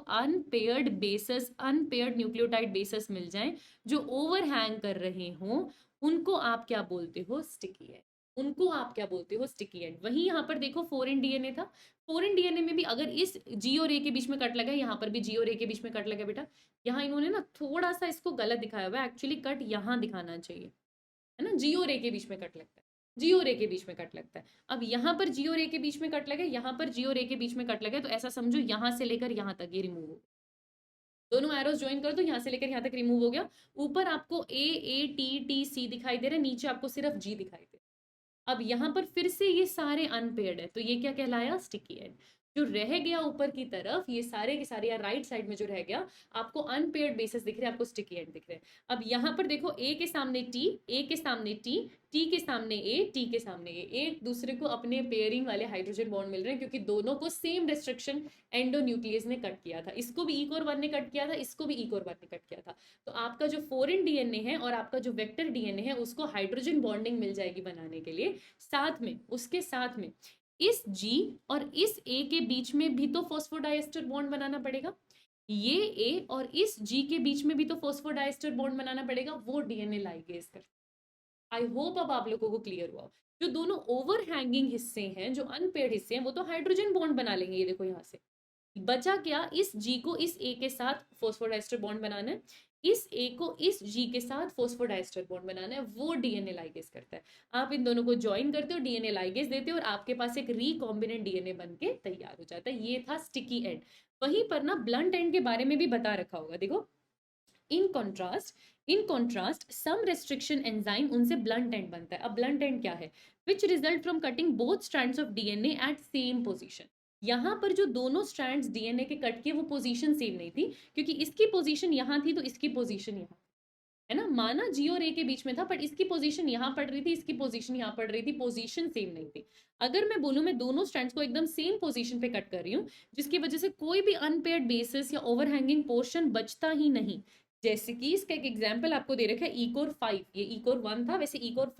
Speaker 1: unpaired bases, unpaired nucleotide bases मिल जाएं जो ओवरहैंग कर रहे हों, उनको आप क्या बोलते हो? Sticky and. उनको आप क्या बोलते हो? Sticky and. वहीं यहाँ पर देखो फॉरेन डीएनए था, फॉरेन डीएनए में भी अगर इस G और A के बीच में कट लगा, यहाँ पर भी G और A के बीच में कट लगा बेटा, यहाँ इन्होंने ना थोड़ा सा इसको गलत दिखाया हुआ है, एक्चुअली कट यहाँ दिखाना चाहिए, है ना, G और A के बीच में कट लगता है, G और A के बीच में कट लगता है। अब यहाँ पर G और A के बीच में कट लगे, यहाँ पर G और A के बीच में कट लगे, तो ऐसा समझो यहाँ से लेकर यहाँ तक ये रिमूव हो, दोनों एरोस ज्वाइन कर दो, यहाँ से लेकर यहाँ तक रिमूव हो गया। ऊपर आपको AATTC दिखाई दे रहा है, नीचे आपको सिर्फ G दिखाई दे रहा है। अब यहाँ पर फिर से ये सारे अनपेयर्ड है, तो ये क्या कहलाया? Sticky and. जो रह गया ऊपर की तरफ, ये सारे के सारे, या राइट साइड में जो रह गया, आपको अनपेयर्ड बेसिस दिख रहे हैं, आपको स्टिकी एंड दिख रहे हैं। अब यहाँ पर देखो A के सामने T, A के सामने T, T के सामने A, T के सामने A, एक दूसरे को अपने पेयरिंग वाले हाइड्रोजन बॉन्ड मिल रहे हैं क्योंकि दोनों को सेम रेस्ट्रिक्शन एंडोन्यूक्लियस ने कट किया था। इसको भी E-core 1 ने कट किया था, इसको भी E-core 1 ने कट किया था। तो आपका जो फॉरेन डीएनए है और आपका जो वेक्टर डीएनए है उसको हाइड्रोजन बॉन्डिंग मिल जाएगी बनाने के लिए। साथ में, उसके साथ में इस G और इस A के बीच में भी तो फॉस्फोडाइएस्टर बॉन्ड बनाना पड़ेगा, ये A और इस G के बीच में भी तो फॉस्फोडाइएस्टर बॉन्ड बनाना पड़ेगा, वो डीएनए लाइगेज कर। आई होप अब आप लोगों को क्लियर हुआ। जो दोनों ओवरहैंगिंग हिस्से हैं, जो अनपेयर्ड हिस्से हैं, वो तो हाइड्रोजन बॉन्ड बना लेंगे। ये देखो यहाँ से बचा क्या? इस G को इस A के साथ फॉस्फोडाइएस्टर बॉन्ड बनाना है, इस A को इस G के साथ फॉस्फोडाइएस्टर बॉन्ड बनाना है, वो डीएनए लाइगेज करता है। आप इन दोनों को ज्वाइन करते हो, डीएनए लाइगेज देते हो, और आपके पास एक रिकॉम्बिनेंट डीएनए बन के तैयार हो जाता है। ये था स्टिकी एंड। वहीं पर ना ब्लंट एंड के बारे में भी बता रखा होगा, देखो in contrast some restriction enzyme उनसे ब्लंट एंड बनता है। अब ब्लंट एंड क्या है? Which result from cutting both strands of DNA at same position. यहाँ पर जो दोनों स्ट्रैंड्स डीएनए के कट किए वो पोजीशन सेम नहीं थी, क्योंकि इसकी पोजीशन यहाँ थी तो इसकी पोजीशन यहाँ, है ना, माना G और A के बीच में था, बट इसकी पोजीशन यहाँ पड़ रही थी, इसकी पोजीशन यहाँ पड़ रही थी, पोजीशन सेम नहीं थी। अगर मैं बोलूँ मैं दोनों स्ट्रैंड्स को एकदम सेम पोजीशन पे कट कर रही हूँ, जिसकी वजह से कोई भी अनपेयर्ड बेसिस या ओवरहैंगिंग पोर्शन बचता ही नहीं, जैसे कि इसका एक एग्जाम्पल आपको दे रखा है E-core 5, ये E-core 1 था, वैसे E-core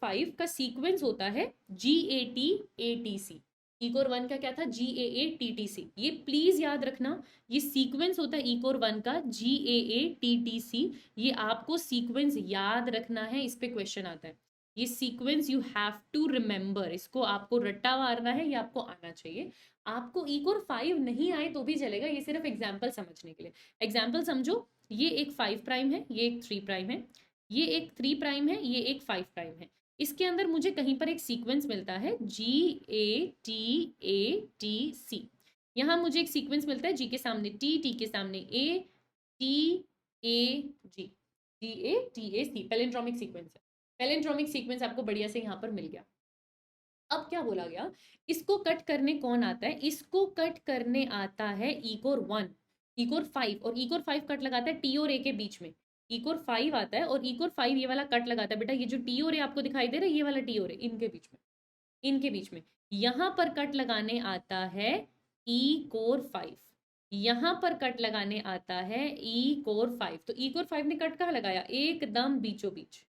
Speaker 1: 5 का सीक्वेंस होता है GATATC। E-core 1 का क्या था? GAATTC। ये प्लीज याद रखना, ये सीक्वेंस होता है E-core 1 का GAATTC। ये आपको सीक्वेंस याद रखना है, इस पे क्वेश्चन आता है। ये sequence you have to remember, इसको आपको रट्टा मारना है, ये आपको आना चाहिए। आपको E-core 5 नहीं आए तो भी चलेगा, ये सिर्फ एग्जाम्पल समझने के लिए। एग्जाम्पल समझो, ये एक 5 प्राइम है, ये एक 3 प्राइम है, ये एक 3 प्राइम है, ये एक 5 प्राइम है। इसके अंदर मुझे कहीं पर एक सीक्वेंस मिलता है GATATC। यहाँ मुझे एक सीक्वेंस मिलता है, G के सामने T, T के सामने A, TAG, GATAC, palindromic sequence है। पैलिंड्रोमिक सीक्वेंस आपको बढ़िया से यहाँ पर मिल गया। अब क्या बोला गया? इसको कट करने कौन आता है? इसको कट करने आता है E-core 1, E-core 5, और E-core 5 कट लगाता है T और A के बीच में। E-core 5 आता है और E-core 5 ये वाला कट लगाता है बेटा, ये जो T और A आपको दिखाई दे रहा है, ये वाला T और A इनके बीच में। इनके बीच में, यहाँ पर कट लगाने आता है ई कोर 5, यहाँ पर कट लगाने आता है ई कोर 5। तो ई कोर 5 ने कट कहाँ लगाया, एकदम बीचों बीच,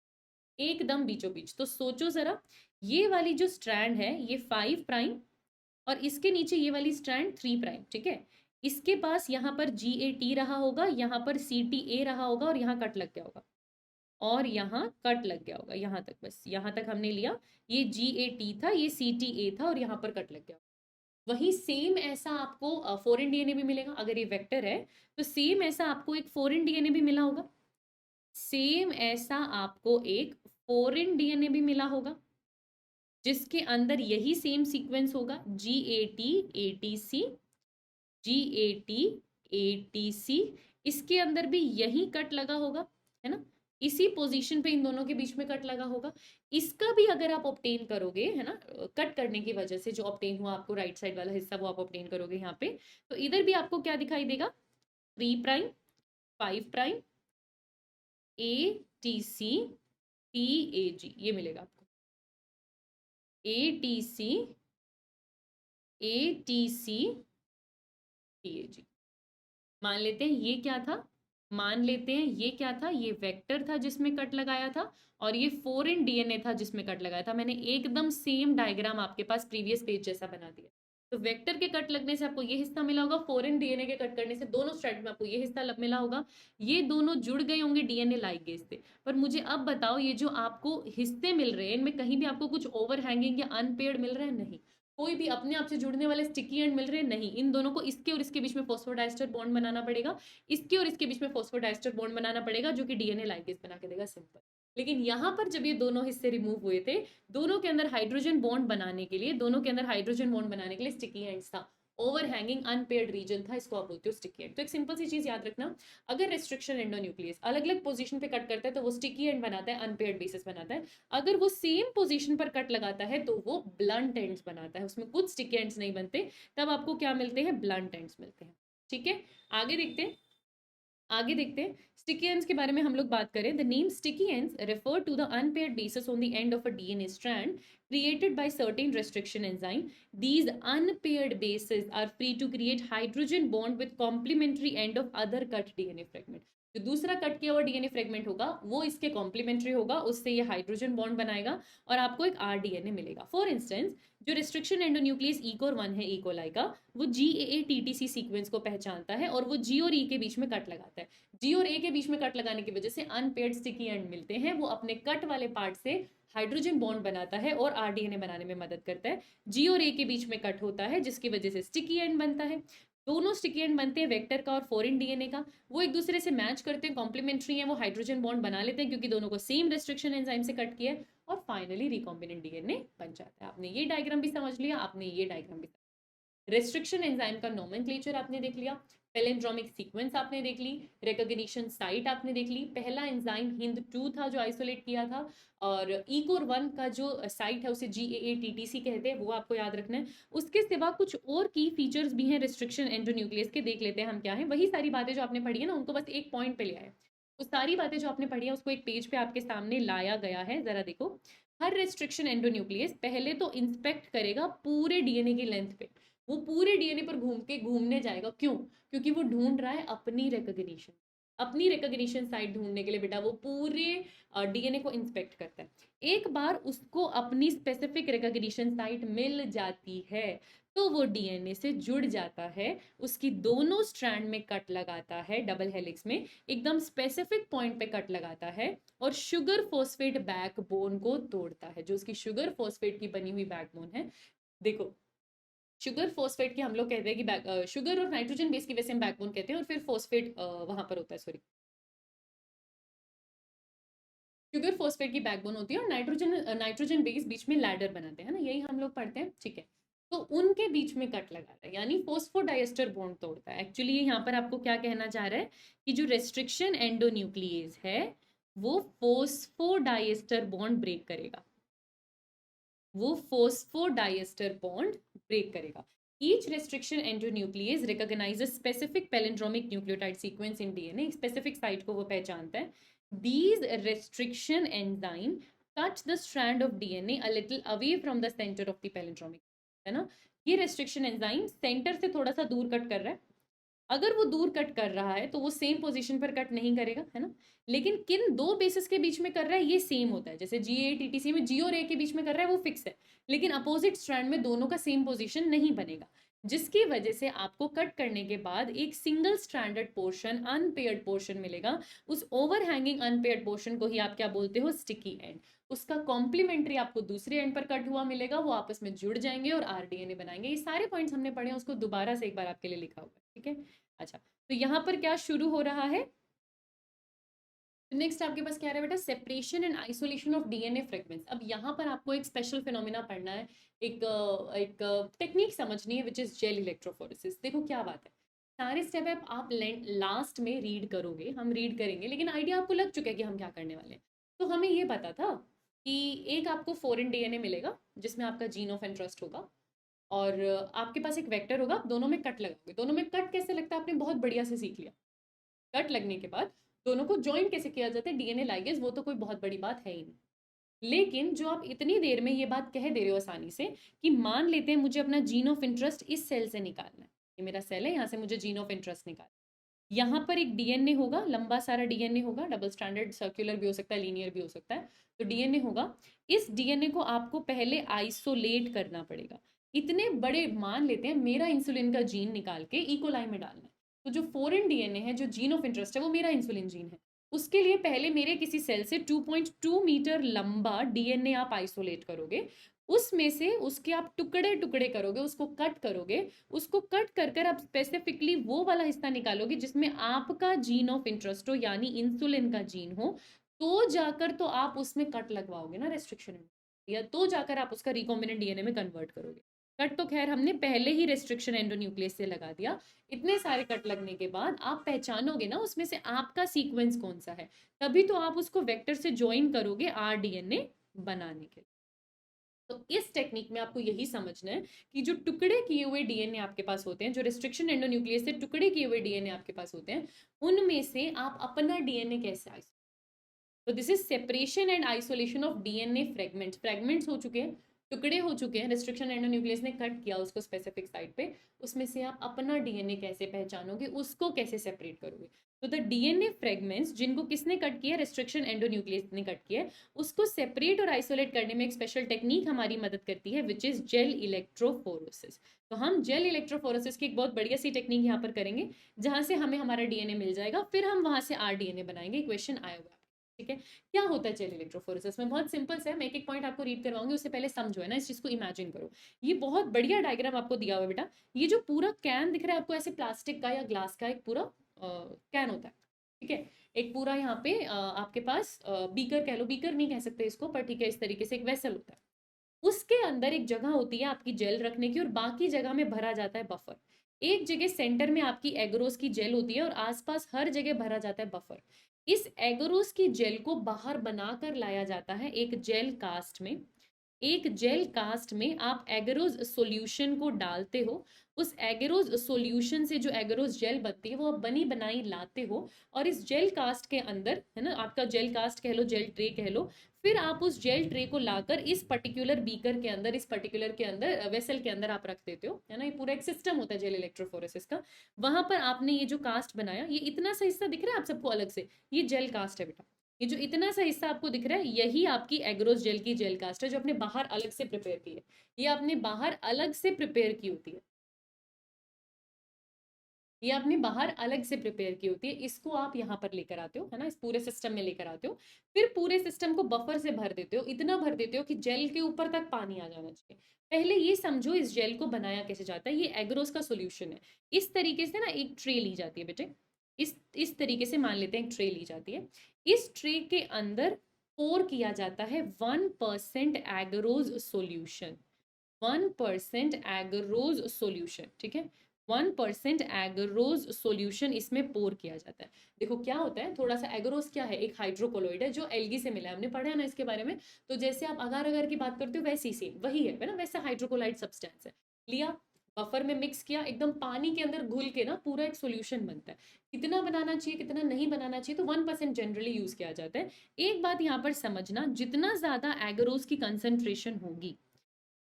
Speaker 1: एकदम बीचों बीच। तो सोचो जरा, ये वाली जो स्ट्रैंड है ये 5 प्राइम और इसके नीचे ये वाली स्ट्रैंड 3 प्राइम, ठीक है। इसके पास यहाँ पर GAT रहा होगा, यहाँ पर CTA रहा होगा और यहाँ कट लग गया होगा, और यहाँ कट लग गया होगा, यहाँ तक, बस यहाँ तक हमने लिया। ये GAT था, ये CTA था और यहाँ पर कट लग गया। वही सेम ऐसा आपको फॉरेन DNA भी मिलेगा। अगर ये वेक्टर है तो सेम ऐसा आपको एक फॉरेन DNA भी मिला होगा, सेम ऐसा आपको एक फॉरेन DNA भी मिला होगा, जिसके अंदर यही सेम सीक्वेंस होगा, GAT ATC, GAT ATC। इसके अंदर भी यही कट लगा होगा, है ना, इसी पोजीशन पे इन दोनों के बीच में कट लगा होगा। इसका भी अगर आप ऑब्टेन करोगे, है ना, कट करने की वजह से जो ऑब्टेन हुआ आपको राइट साइड वाला हिस्सा, वो आप ऑब्टेन करोगे यहाँ पे, तो इधर भी आपको क्या दिखाई देगा, 3 प्राइम 5 प्राइम ATC TAG, ये मिलेगा आपको, ATC ATC TAG। मान लेते हैं ये क्या था, मान लेते हैं ये क्या था, ये वेक्टर था जिसमें कट लगाया था, और ये फॉरेन DNA था जिसमें कट लगाया था। मैंने एकदम सेम डायग्राम आपके पास प्रीवियस पेज जैसा बना दिया। तो वेक्टर के कट लगने से आपको ये हिस्सा मिला होगा, फॉरेन DNA के कट करने से दोनों स्ट्रैंड में आपको ये हिस्सा मिला होगा। ये दोनों जुड़ गए होंगे DNA लाइगेज से। पर मुझे अब बताओ, ये जो आपको हिस्से मिल रहे हैं, इनमें कहीं भी आपको कुछ ओवर हैंगिंग या अनपेयर्ड मिल रहा है? नहीं। कोई भी अपने आप से जुड़ने वाले स्टिकी एंड मिल रहे हैं? नहीं। इन दोनों को इसके और इसके बीच में फॉस्फोडाइस्टर बॉन्ड बनाना पड़ेगा, इसके और इसके बीच में फॉस्फोडाइस्टर बॉन्ड बनाना पड़ेगा, जो कि DNA लाइगेज बना के देगा, सिंपल। लेकिन यहाँ पर जब ये दोनों हिस्से रिमूव हुए थे, दोनों के अंदर हाइड्रोजन बॉन्ड बनाने के लिए, दोनों के अंदर हाइड्रोजन बॉन्ड बनाने के लिए स्टिकी एंड्स था, ओवर हैंगिंग अनपेयर्ड रीजन था, इसको आप बोलते हो स्टिकी एंड। तो एक सिंपल सी चीज याद रखना, अगर रेस्ट्रिक्शन एंडोन्यूक्लियस अलग अलग पोजीशन पे कट करता है तो वो स्टिकी एंड बनाता है, अनपेयर्ड बेसिस बनाता है। अगर वो सेम पोजीशन पर कट लगाता है तो वो ब्लंट एंड्स बनाता है, उसमें कुछ स्टिकी एंड्स नहीं बनते, तब आपको क्या मिलते हैं, ब्लंट एंड्स मिलते हैं। ठीक है, आगे देखते हैं, आगे देखते हैं स्टिकी एंड्स के बारे में हम लोग बात करें। The name sticky ends refer to the unpaired bases on the end of a DNA strand created by certain restriction enzyme. These unpaired bases are free to create hydrogen bond with complementary end of other cut DNA fragment. जो दूसरा कट किया हुआ DNA फ्रेगमेंट होगा वो इसके कॉम्प्लीमेंट्री होगा, उससे ये हाइड्रोजन बॉन्ड बनाएगा और आपको एक RDNA मिलेगा। फॉर इंस्टेंस, जो रिस्ट्रिक्शन एंडोन्यूक्लियस E1 है, ई कोलाई का, वो GAATTC सीक्वेंस को पहचानता है और वो G और E के बीच में कट लगाता है। G और A के बीच में कट लगाने की वजह से अनपेयर्ड स्टिकी एंड मिलते हैं, वो अपने कट वाले पार्ट से हाइड्रोजन बॉन्ड बनाता है और RDNA बनाने में मदद करता है। G और A के बीच में कट होता है जिसकी वजह से स्टिकी एंड बनता है। दोनों स्टिकी एंड बनते हैं वेक्टर का और फॉरेन DNA का, वो एक दूसरे से मैच करते हैं, कॉम्प्लीमेंट्री हैं, वो हाइड्रोजन बॉन्ड बना लेते हैं क्योंकि दोनों को सेम रेस्ट्रिक्शन एंजाइम से कट किया है, और फाइनली रिकॉम्बिनेंट DNA बन जाता है। आपने ये डायग्राम भी समझ लिया, आपने ये डायग्राम भी, रेस्ट्रिक्शन एंजाइम का नोमेनक्लेचर आपने देख लिया, पैलिंड्रोमिक सीक्वेंस आपने देख ली, रिकॉग्निशन साइट आपने देख ली। पहला एंजाइम HIND2 था जो आइसोलेट किया था, और ECOR1 का जो साइट है उसे GAATTC कहते हैं, वो आपको याद रखना है। उसके सिवा कुछ और की फीचर्स भी हैं रेस्ट्रिक्शन एंडोन्यूक्लियस के, देख लेते हैं हम क्या है। वही सारी बातें जो आपने पढ़ी है ना, उनको बस एक पॉइंट पे ले आए। वो सारी बातें जो आपने पढ़ी है उसको एक पेज पे आपके सामने लाया गया है, जरा देखो। हर रेस्ट्रिक्शन एंडोन्यूक्लियस पहले तो इंस्पेक्ट करेगा पूरे DNA की लेंथ पे, वो पूरे DNA पर घूमने जाएगा। क्यों? क्योंकि वो ढूंढ रहा है अपनी रिकॉग्निशन, अपनी रिकॉग्निशन साइट ढूंढने के लिए बेटा वो पूरे DNA को इंस्पेक्ट करता है। एक बार उसको अपनी स्पेसिफिक रिकॉग्निशन साइट मिल जाती है तो वो DNA से जुड़ जाता है, उसकी दोनों स्ट्रैंड में कट लगाता है, डबल हेलिक्स में एकदम स्पेसिफिक पॉइंट पे कट लगाता है और शुगर फॉस्फेट बैकबोन को तोड़ता है, जो उसकी शुगर फॉस्फेट की बनी हुई बैकबोन है। देखो, शुगर फॉस्फेट की हम लोग कहते हैं कि शुगर और नाइट्रोजन बेस की वजह से हम बैकबोन कहते हैं, और फिर फॉस्फेट वहां पर होता है, सॉरी, शुगर फॉस्फेट की बैकबोन होती है और नाइट्रोजन बेस बीच में लैडर बनाते हैं ना, यही हम लोग पढ़ते हैं। ठीक है, तो उनके बीच में कट लगाता है, यानी फॉस्फोडाइएस्टर बॉन्ड तोड़ता है। एक्चुअली ये यहाँ पर आपको क्या कहना चाह रहा है कि जो रेस्ट्रिक्शन एंडोन्यूक्लियेज है वो फॉस्फोडाइएस्टर बॉन्ड ब्रेक करेगा, वो फॉस्फोडाइएस्टर बॉन्ड ब्रेक करेगा। Each restriction endonuclease recognizes specific palindromic nucleotide sequence in DNA, specific site को वो पहचानता है। These restriction enzyme cut the strand of DNA a little away from the centre of the palindromic, है ना। ये रेस्ट्रिक्शन एंजाइम सेंटर से थोड़ा सा दूर कट कर रहा है। अगर वो दूर कट कर रहा है तो वो सेम पोजीशन पर कट नहीं करेगा, है ना। लेकिन किन दो बेसिस के बीच में कर रहा है ये सेम होता है। जैसे GATTC में जी और ए के बीच में कर रहा है वो फिक्स है, लेकिन अपोजिट स्ट्रैंड में दोनों का सेम पोजीशन नहीं बनेगा, जिसकी वजह से आपको कट करने के बाद एक single stranded portion, unpaired portion मिलेगा। उस ओवरहैंगिंग अनपेयर्ड पोर्शन को ही आप क्या बोलते हो, स्टिकी एंड। उसका कॉम्प्लीमेंट्री आपको दूसरे एंड पर कट हुआ मिलेगा, वो आपस में जुड़ जाएंगे और RDNA बनाएंगे। ये सारे पॉइंट्स हमने पढ़े हैं, उसको दोबारा से एक बार आपके लिए लिखा हुआ है, ठीक है। अच्छा, तो यहाँ पर क्या शुरू हो रहा है, नेक्स्ट आपके पास क्या है बेटा, separation and isolation of DNA fragments. अब यहाँ पर आपको एक स्पेशल फिनोमिना पढ़ना है, एक टेक्निक समझनी है, विच इज जेल इलेक्ट्रोफोरेसिस। देखो क्या बात है, सारे स्टेप आप लास्ट में रीड करोगे, हम रीड करेंगे, लेकिन आइडिया आपको लग चुका है कि हम क्या करने वाले हैं। तो हमें ये पता था कि एक आपको फॉरेन डीएनए मिलेगा जिसमें आपका जीन ऑफ इंटरेस्ट होगा, और आपके पास एक वेक्टर होगा, दोनों में कट लगाओगे। दोनों में कट कैसे लगता है आपने बहुत बढ़िया से सीख लिया। कट लगने के बाद दोनों को ज्वाइन कैसे किया जाता है, डीएनए लाइगेज, वो तो कोई बहुत बड़ी बात है ही नहीं। लेकिन जो आप इतनी देर में ये बात कह दे रहे हो आसानी से कि मान लेते हैं मुझे अपना जीन ऑफ इंटरेस्ट इस सेल से निकालना है, ये मेरा सेल है, यहाँ से मुझे जीन ऑफ इंटरेस्ट निकालना है। यहाँ पर एक डीएनए होगा, लंबा सारा डीएनए होगा, डबल स्टैंडर्ड, सर्कुलर भी हो सकता है, लीनियर भी हो सकता है। तो डीएनए होगा, इस डीएनए को आपको पहले आइसोलेट करना पड़ेगा। इतने बड़े, मान लेते हैं मेरा इंसुलिन का जीन निकाल के इकोलाई में डालना है, तो जो फॉरेन डीएनए है, जो जीन ऑफ इंटरेस्ट है, वो मेरा इंसुलिन जीन है। उसके लिए पहले मेरे किसी सेल से 2.2 मीटर लंबा डीएनए आप आइसोलेट करोगे, उसमें से उसके आप टुकड़े टुकड़े करोगे, उसको कट करोगे, उसको कट कर कर आप स्पेसिफिकली वो वाला हिस्सा निकालोगे जिसमें आपका जीन ऑफ इंटरेस्ट हो, यानी इंसुलिन का जीन हो। तो जाकर तो आप उसमें कट लगवाओगे ना रेस्ट्रिक्शन, या तो जाकर आप उसका रिकॉम्बिनेंट डीएनए में कन्वर्ट करोगे। कट तो खैर हमने पहले ही रेस्ट्रिक्शन एंडोन्यूक्लियस से लगा दिया। इतने सारे कट लगने के बाद आप पहचानोगे ना उसमें से आपका सीक्वेंस कौन सा है, तभी तो आप उसको वेक्टर से ज्वाइन करोगे RDNA बनाने के लिए। तो इस टेक्निक में आपको यही समझना है कि जो टुकड़े किए हुए डीएनए आपके पास होते हैं, जो रेस्ट्रिक्शन एंडोन्यूक्लियस से टुकड़े किए हुए डीएनए आपके पास होते हैं, उनमें से आप अपना डीएनए कैसे आइसोलेट। तो this is separation and isolation of DNA fragments. Fragments हो चुके हैं, टुकड़े हो चुके हैं, रेस्ट्रिक्शन एंडोन्यूक्लियस ने कट किया उसको स्पेसिफिक साइट पे, उसमें से आप अपना डीएनए कैसे पहचानोगे, उसको कैसे सेपरेट करोगे। तो द डीएनए फ्रेगमेंट्स जिनको किसने कट किया, रेस्ट्रिक्शन एंडोन्यूक्लियस ने कट किया, उसको सेपरेट और आइसोलेट करने में एक स्पेशल टेक्निक हमारी मदद करती है, विच इज जेल इलेक्ट्रोफोरेसिस। तो हम जेल इलेक्ट्रोफोरेसिस की एक बहुत बढ़िया सी टेक्निक यहाँ पर करेंगे, जहां से हमें हमारा डीएनए मिल जाएगा, फिर हम वहां से RDNA बनाएंगे। क्वेश्चन आया हुआ, ठीक है। क्या होता है जेल इलेक्ट्रोफोरेसिस में, बहुत सिंपल है, मैं एक एक पॉइंट आपको रीड करवाऊंगी, उससे पहले समझो, है ना, इस चीज को इमेजिन करो। ये बहुत बढ़िया डायग्राम आपको दिया हुआ है बेटा। ये जो पूरा कैन दिख रहा है आपको, ऐसे प्लास्टिक का या ग्लास का एक पूरा कैन होता है, ठीक है। एक पूरा यहाँ पे आपके पास बीकर कह लो, बीकर नहीं कह सकते इसको, पर ठीक है, इस तरीके से एक वेसल होता है। उसके अंदर एक जगह होती है आपकी जेल रखने की, और बाकी जगह में भरा जाता है बफर। एक जगह सेंटर में आपकी एगरोस की जेल होती है, और आसपास हर जगह भरा जाता है बफर। इस एगरोस की जेल को बाहर बनाकर लाया जाता है एक जेल कास्ट में। एक जेल कास्ट में आप एगरोज सॉल्यूशन को डालते हो, उस एगरोज सॉल्यूशन से जो एगरोज जेल बनती है वो आप बनी बनाई लाते हो, और इस जेल कास्ट के अंदर, है ना, आपका जेल कास्ट कह लो, जेल ट्रे कह लो, फिर आप उस जेल ट्रे को लाकर इस पर्टिकुलर बीकर के अंदर, इस पर्टिकुलर के अंदर, वेसल के अंदर आप रख देते हो, है ना। ये पूरा एक सिस्टम होता है जेल इलेक्ट्रोफोरेसिस का। वहां पर आपने ये जो कास्ट बनाया, ये इतना सा हिस्सा दिख रहा है आप सबको अलग से, ये जेल कास्ट है बेटा। ये जो इतना सा हिस्सा आपको दिख रहा है, यही आपकी एग्रोस जेल की जेल कास्ट है, जो आपने बाहर अलग से प्रिपेयर की है। ये आपने बाहर अलग से प्रिपेयर की होती है, ये आपने बाहर अलग से प्रिपेयर की होती है। इसको आप यहाँ पर लेकर आते हो, है ना, इस पूरे सिस्टम में लेकर आते हो, फिर पूरे सिस्टम को बफर से भर देते हो, इतना भर देते हो कि जेल के ऊपर तक पानी आ जाना चाहिए। पहले ये समझो इस जेल को बनाया कैसे जाता है। ये एग्रोस का सोल्यूशन है। इस तरीके से ना एक ट्रे ली जाती है बेटे, इस तरीके से मान लेते हैं एक ट्रे ली जाती है। इस ट्रे के अंदर पोर किया जाता है 1% एग्रोज सोल्यूशन, 1% एग्रोज सोल्यूशन, ठीक है। 1% एग्रोज सोल्यूशन इसमें पोर किया जाता है। देखो क्या होता है, थोड़ा सा एग्रोस क्या है, एक हाइड्रोकोलोइड है जो एल्गी से मिला है, हमने पढ़ा है ना इसके बारे में। तो जैसे आप अगार अगर की बात करते हो, वैसी सेम वही है ना, वैसा हाइड्रोकोलाइड सब्सटेंस है। लिया, बफर में मिक्स किया, एकदम पानी के अंदर घुल के ना पूरा एक सॉल्यूशन बनता है। कितना बनाना चाहिए कितना नहीं बनाना चाहिए, तो 1% जनरली यूज किया जाता है। एक बात यहाँ पर समझना, जितना ज्यादा एगरोज की कंसेंट्रेशन होगी,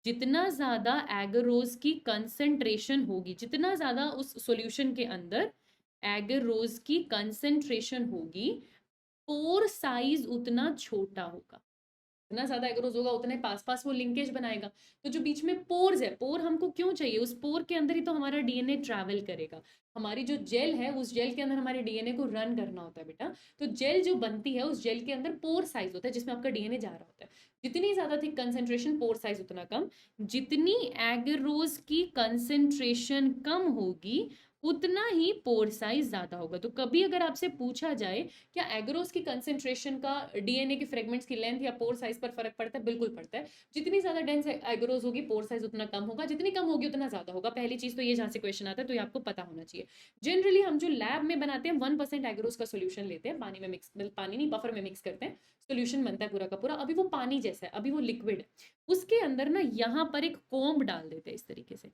Speaker 1: जितना ज्यादा एगरोज की कंसेंट्रेशन होगी, जितना ज्यादा उस सॉल्यूशन के अंदर एगरोज की कंसेंट्रेशन होगी, पोर साइज उतना छोटा होगा। जितना ज्यादा एग्रोज होगा उतने पास पास वो लिंकेज बनाएगा। तो जो बीच में पोर्स है, पोर हमको क्यों चाहिए, उस पोर के अंदर ही तो हमारा डीएनए ट्रैवल करेगा। हमारी जो जेल है, उस जेल के अंदर हमारे डीएनए को रन करना होता है बेटा। तो जेल जो बनती है, उस जेल के अंदर पोर साइज होता है जिसमें आपका डीएनए जा रहा होता है। जितनी ज्यादा थिक कंसेंट्रेशन, पोर साइज उतना कम। जितनी एगरोज की कंसेंट्रेशन कम होगी, उतना ही पोर साइज ज्यादा होगा। तो कभी अगर आपसे पूछा जाए क्या एगरोस की कंसेंट्रेशन का डीएनए के फ्रेगमेंट्स की लेंथ या पोर साइज पर फर्क पड़ता है? बिल्कुल पड़ता है। जितनी ज्यादा डेंस एगरोस होगी, पोर साइज उतना कम होगा, जितनी कम होगी उतना ज्यादा होगा। पहली चीज तो ये, जहां से क्वेश्चन आता है तो ये आपको पता होना चाहिए। जनरली हम जो लैब में बनाते हैं 1% एगरोस का सोल्यूशन लेते हैं, पानी में मिक्स, पानी नहीं बफर में मिक्स करते हैं, सोल्यूशन बनता है पूरा का पूरा। अभी वो पानी जैसा है, अभी वो लिक्विड है, उसके अंदर ना यहाँ पर एक कोम्ब डाल देते हैं इस तरीके से।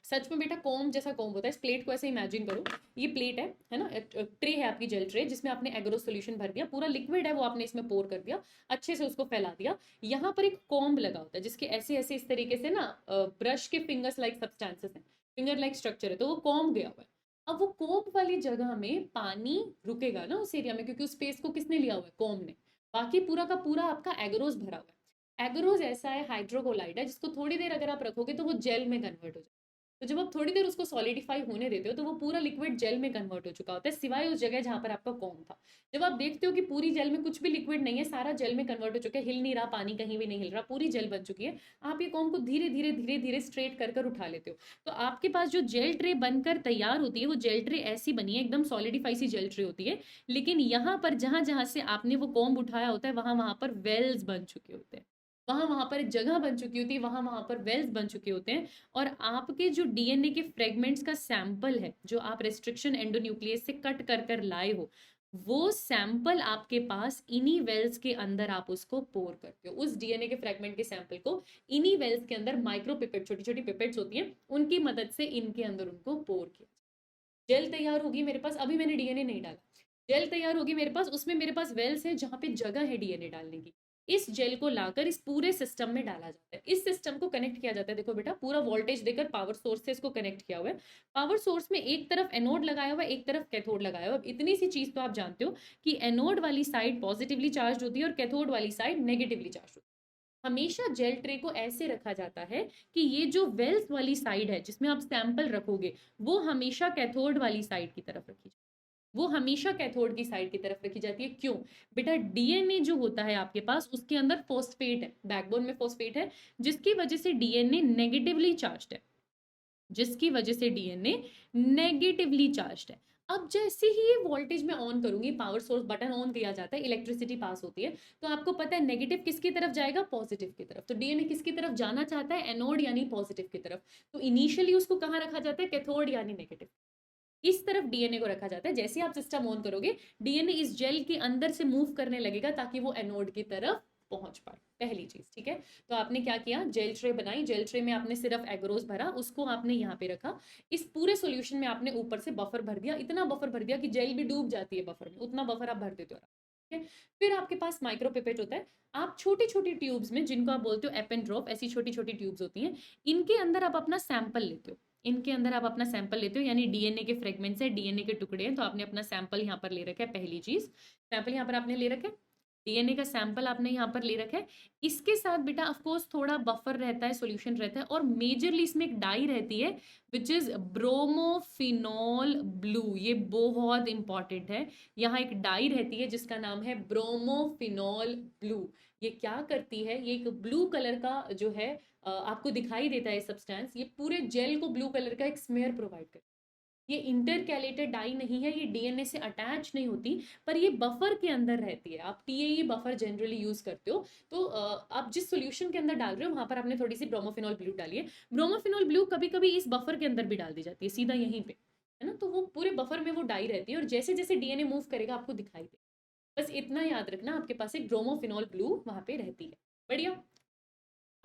Speaker 1: सच में बेटा कोम जैसा कोम होता है। इस प्लेट को ऐसे इमेजिन करो, ये प्लेट है ना, ट्रे है आपकी, जेल ट्रे, जिसमें आपने एग्रो सोल्यूशन भर दिया, पूरा लिक्विड है वो आपने इसमें पोर कर दिया, अच्छे से उसको फैला दिया। यहाँ पर एक कॉम्ब लगा होता है जिसके ऐसे ऐसे इस तरीके से ना ब्रश के फिंगर्स लाइक सब्सटेंसेस हैं, फिंगर लाइक स्ट्रक्चर है, तो वो कॉम्ब गया हुआ है। अब वो कोम्ब वाली जगह में पानी रुकेगा ना उस एरिया में, क्योंकि उस स्पेस को किसने लिया हुआ है? कोम्ब ने। बाकी पूरा का पूरा आपका एग्रोज भरा हुआ है। एग्रोज ऐसा है, हाइड्रोकोलाइड है, जिसको थोड़ी देर अगर आप रखोगे तो वो जेल में कन्वर्ट हो जाए। तो जब आप थोड़ी देर उसको सॉलिडिफाई होने देते हो तो वो पूरा लिक्विड जेल में कन्वर्ट हो चुका होता है, सिवाय उस जगह जहां पर आपका कॉम था। जब आप देखते हो कि पूरी जेल में कुछ भी लिक्विड नहीं है, सारा जेल में कन्वर्ट हो चुका है, हिल नहीं रहा, पानी कहीं भी नहीं हिल रहा, पूरी जेल बन चुकी है, आप ये कॉम को धीरे धीरे धीरे धीरे स्ट्रेट कर कर उठा लेते हो। तो आपके पास जो जेल ट्रे बनकर तैयार होती है, वो जेल ट्रे ऐसी बनी है, एकदम सॉलिडिफाई सी जेल ट्रे होती है। लेकिन यहाँ पर जहां जहां से आपने वो कॉम्ब उठाया होता है, वहां वहां पर वेल्स बन चुके होते हैं, वहां वहां पर एक जगह बन चुकी होती है, वहां वहां पर वेल्स बन चुके होते हैं। और आपके जो डीएनए के फ्रेगमेंट्स का सैंपल है, जो आप रेस्ट्रिक्शन एंडोन्यूक्लियस से कट कर कर लाए हो, वो सैंपल आपके पास इन्हीं वेल्स के अंदर आप उसको पोर करते हो। उस डीएनए के फ्रेगमेंट के सैंपल को इन्हीं वेल्स के अंदर, माइक्रो पिपेट, छोटी छोटी पिपेट्स होती हैं, उनकी मदद से इनके अंदर उनको पोर किया। जेल तैयार होगी मेरे पास, अभी मैंने डीएनए नहीं डाला, जेल तैयार होगी मेरे पास, उसमें मेरे पास वेल्स है जहां पे जगह है डीएनए डालने की। इस जेल को लाकर इस पूरे सिस्टम में डाला जाता है, इस सिस्टम को कनेक्ट किया जाता है। देखो बेटा, पूरा वोल्टेज देकर पावर सोर्स से इसको कनेक्ट किया हुआ है। पावर सोर्स में एक तरफ एनोड लगाया हुआ है, एक तरफ कैथोड लगाया हुआ है। इतनी सी चीज तो आप जानते हो कि एनोड वाली साइड पॉजिटिवली चार्ज होती है और कैथोड वाली साइड नेगेटिवली चार्ज होती है। हमेशा जेल ट्रे को ऐसे रखा जाता है कि ये जो वेल्स वाली साइड है जिसमें आप सैंपल रखोगे, वो हमेशा कैथोड वाली साइड की तरफ रखी जाए, वो हमेशा कैथोड की साइड की तरफ रखी जाती है। क्यों? बेटा, डीएनए जो होता है आपके पास, उसके अंदर फॉस्फेट है, बैकबोन में फॉस्फेट है, जिसकी वजह से डीएनए नेगेटिवली चार्ज्ड है, जिसकी वजह से डीएनए नेगेटिवली चार्ज्ड है। अब जैसे ही ये वोल्टेज में ऑन करूंगी, पावर सोर्स बटन ऑन किया जाता है, इलेक्ट्रिसिटी पास होती है, तो आपको पता है नेगेटिव किसकी तरफ जाएगा? पॉजिटिव की तरफ। तो डीएनए किसकी तरफ जाना चाहता है? एनोड यानी पॉजिटिव की तरफ। तो इनिशियली उसको कहाँ रखा जाता है? कैथोड यानी नेगेटिव, इस तरफ डीएनए को रखा जाता है। जैसे आप सिस्टम ऑन करोगे, डीएनए इस जेल के अंदर से मूव करने लगेगा ताकि वो एनोड की तरफ पहुंच पाए, पहली चीज। ठीक है, तो आपने क्या किया? जेल ट्रे बनाई, जेल ट्रे में आपने सिर्फ एग्रोस भरा, उसको आपने यहाँ पे रखा। इस पूरे सॉल्यूशन में आपने ऊपर से बफर भर दिया, इतना बफर भर दिया कि जेल भी डूब जाती है बफर में, उतना बफर आप भर देते हो। ठीक है, फिर आपके पास माइक्रो पिपेट होता है। आप छोटी छोटी ट्यूब्स में, जिनको आप बोलते हो एप एंड ड्रॉप, ऐसी छोटी छोटी ट्यूब्स होती हैं, इनके अंदर आप अपना सैंपल लेते हो। इनके अंदर आप अपना सैंपल लेते हो, यानी डीएनए के फ्रेगमेंट्स है, डीएनए के टुकड़े हैं, तो आपने अपना सैंपल यहाँ पर ले रखा है। पहली चीज, सैंपल यहाँ पर आपने ले रखा है, डीएनए का सैंपल आपने यहाँ पर ले रखा है। इसके साथ बेटा ऑफ कोर्स थोड़ा बफर रहता है, सॉल्यूशन रहता है, और मेजरली इसमें एक डाई रहती है विच इज ब्रोमोफिनॉल ब्लू। ये बहुत इंपॉर्टेंट है। यहाँ एक डाई रहती है जिसका नाम है ब्रोमोफिनॉल ब्लू। ये क्या करती है? ये एक ब्लू कलर का जो है आपको दिखाई देता है सब्सटेंस, ये पूरे जेल को ब्लू कलर का एक स्मेयर प्रोवाइड करता है। ये इंटरकैलेटेड डाई नहीं है, ये डीएनए से अटैच नहीं होती, पर ये बफर के अंदर रहती है। आप टीएई बफर जनरली यूज करते हो, तो आप जिस सॉल्यूशन के अंदर डाल रहे हो वहां पर आपने थोड़ी सी ब्रोमोफिनॉल ब्लू डाली है। ब्रोमोफिनॉल ब्लू कभी कभी इस बफर के अंदर भी डाल दी जाती है, सीधा यहीं पे, है ना। तो वो पूरे बफर में वो डाई रहती है, और जैसे जैसे डीएनए मूव करेगा आपको दिखाई दे। बस इतना याद रखना, आपके पास एक ब्रोमोफिनॉल ब्लू वहां पे रहती है। बढ़िया।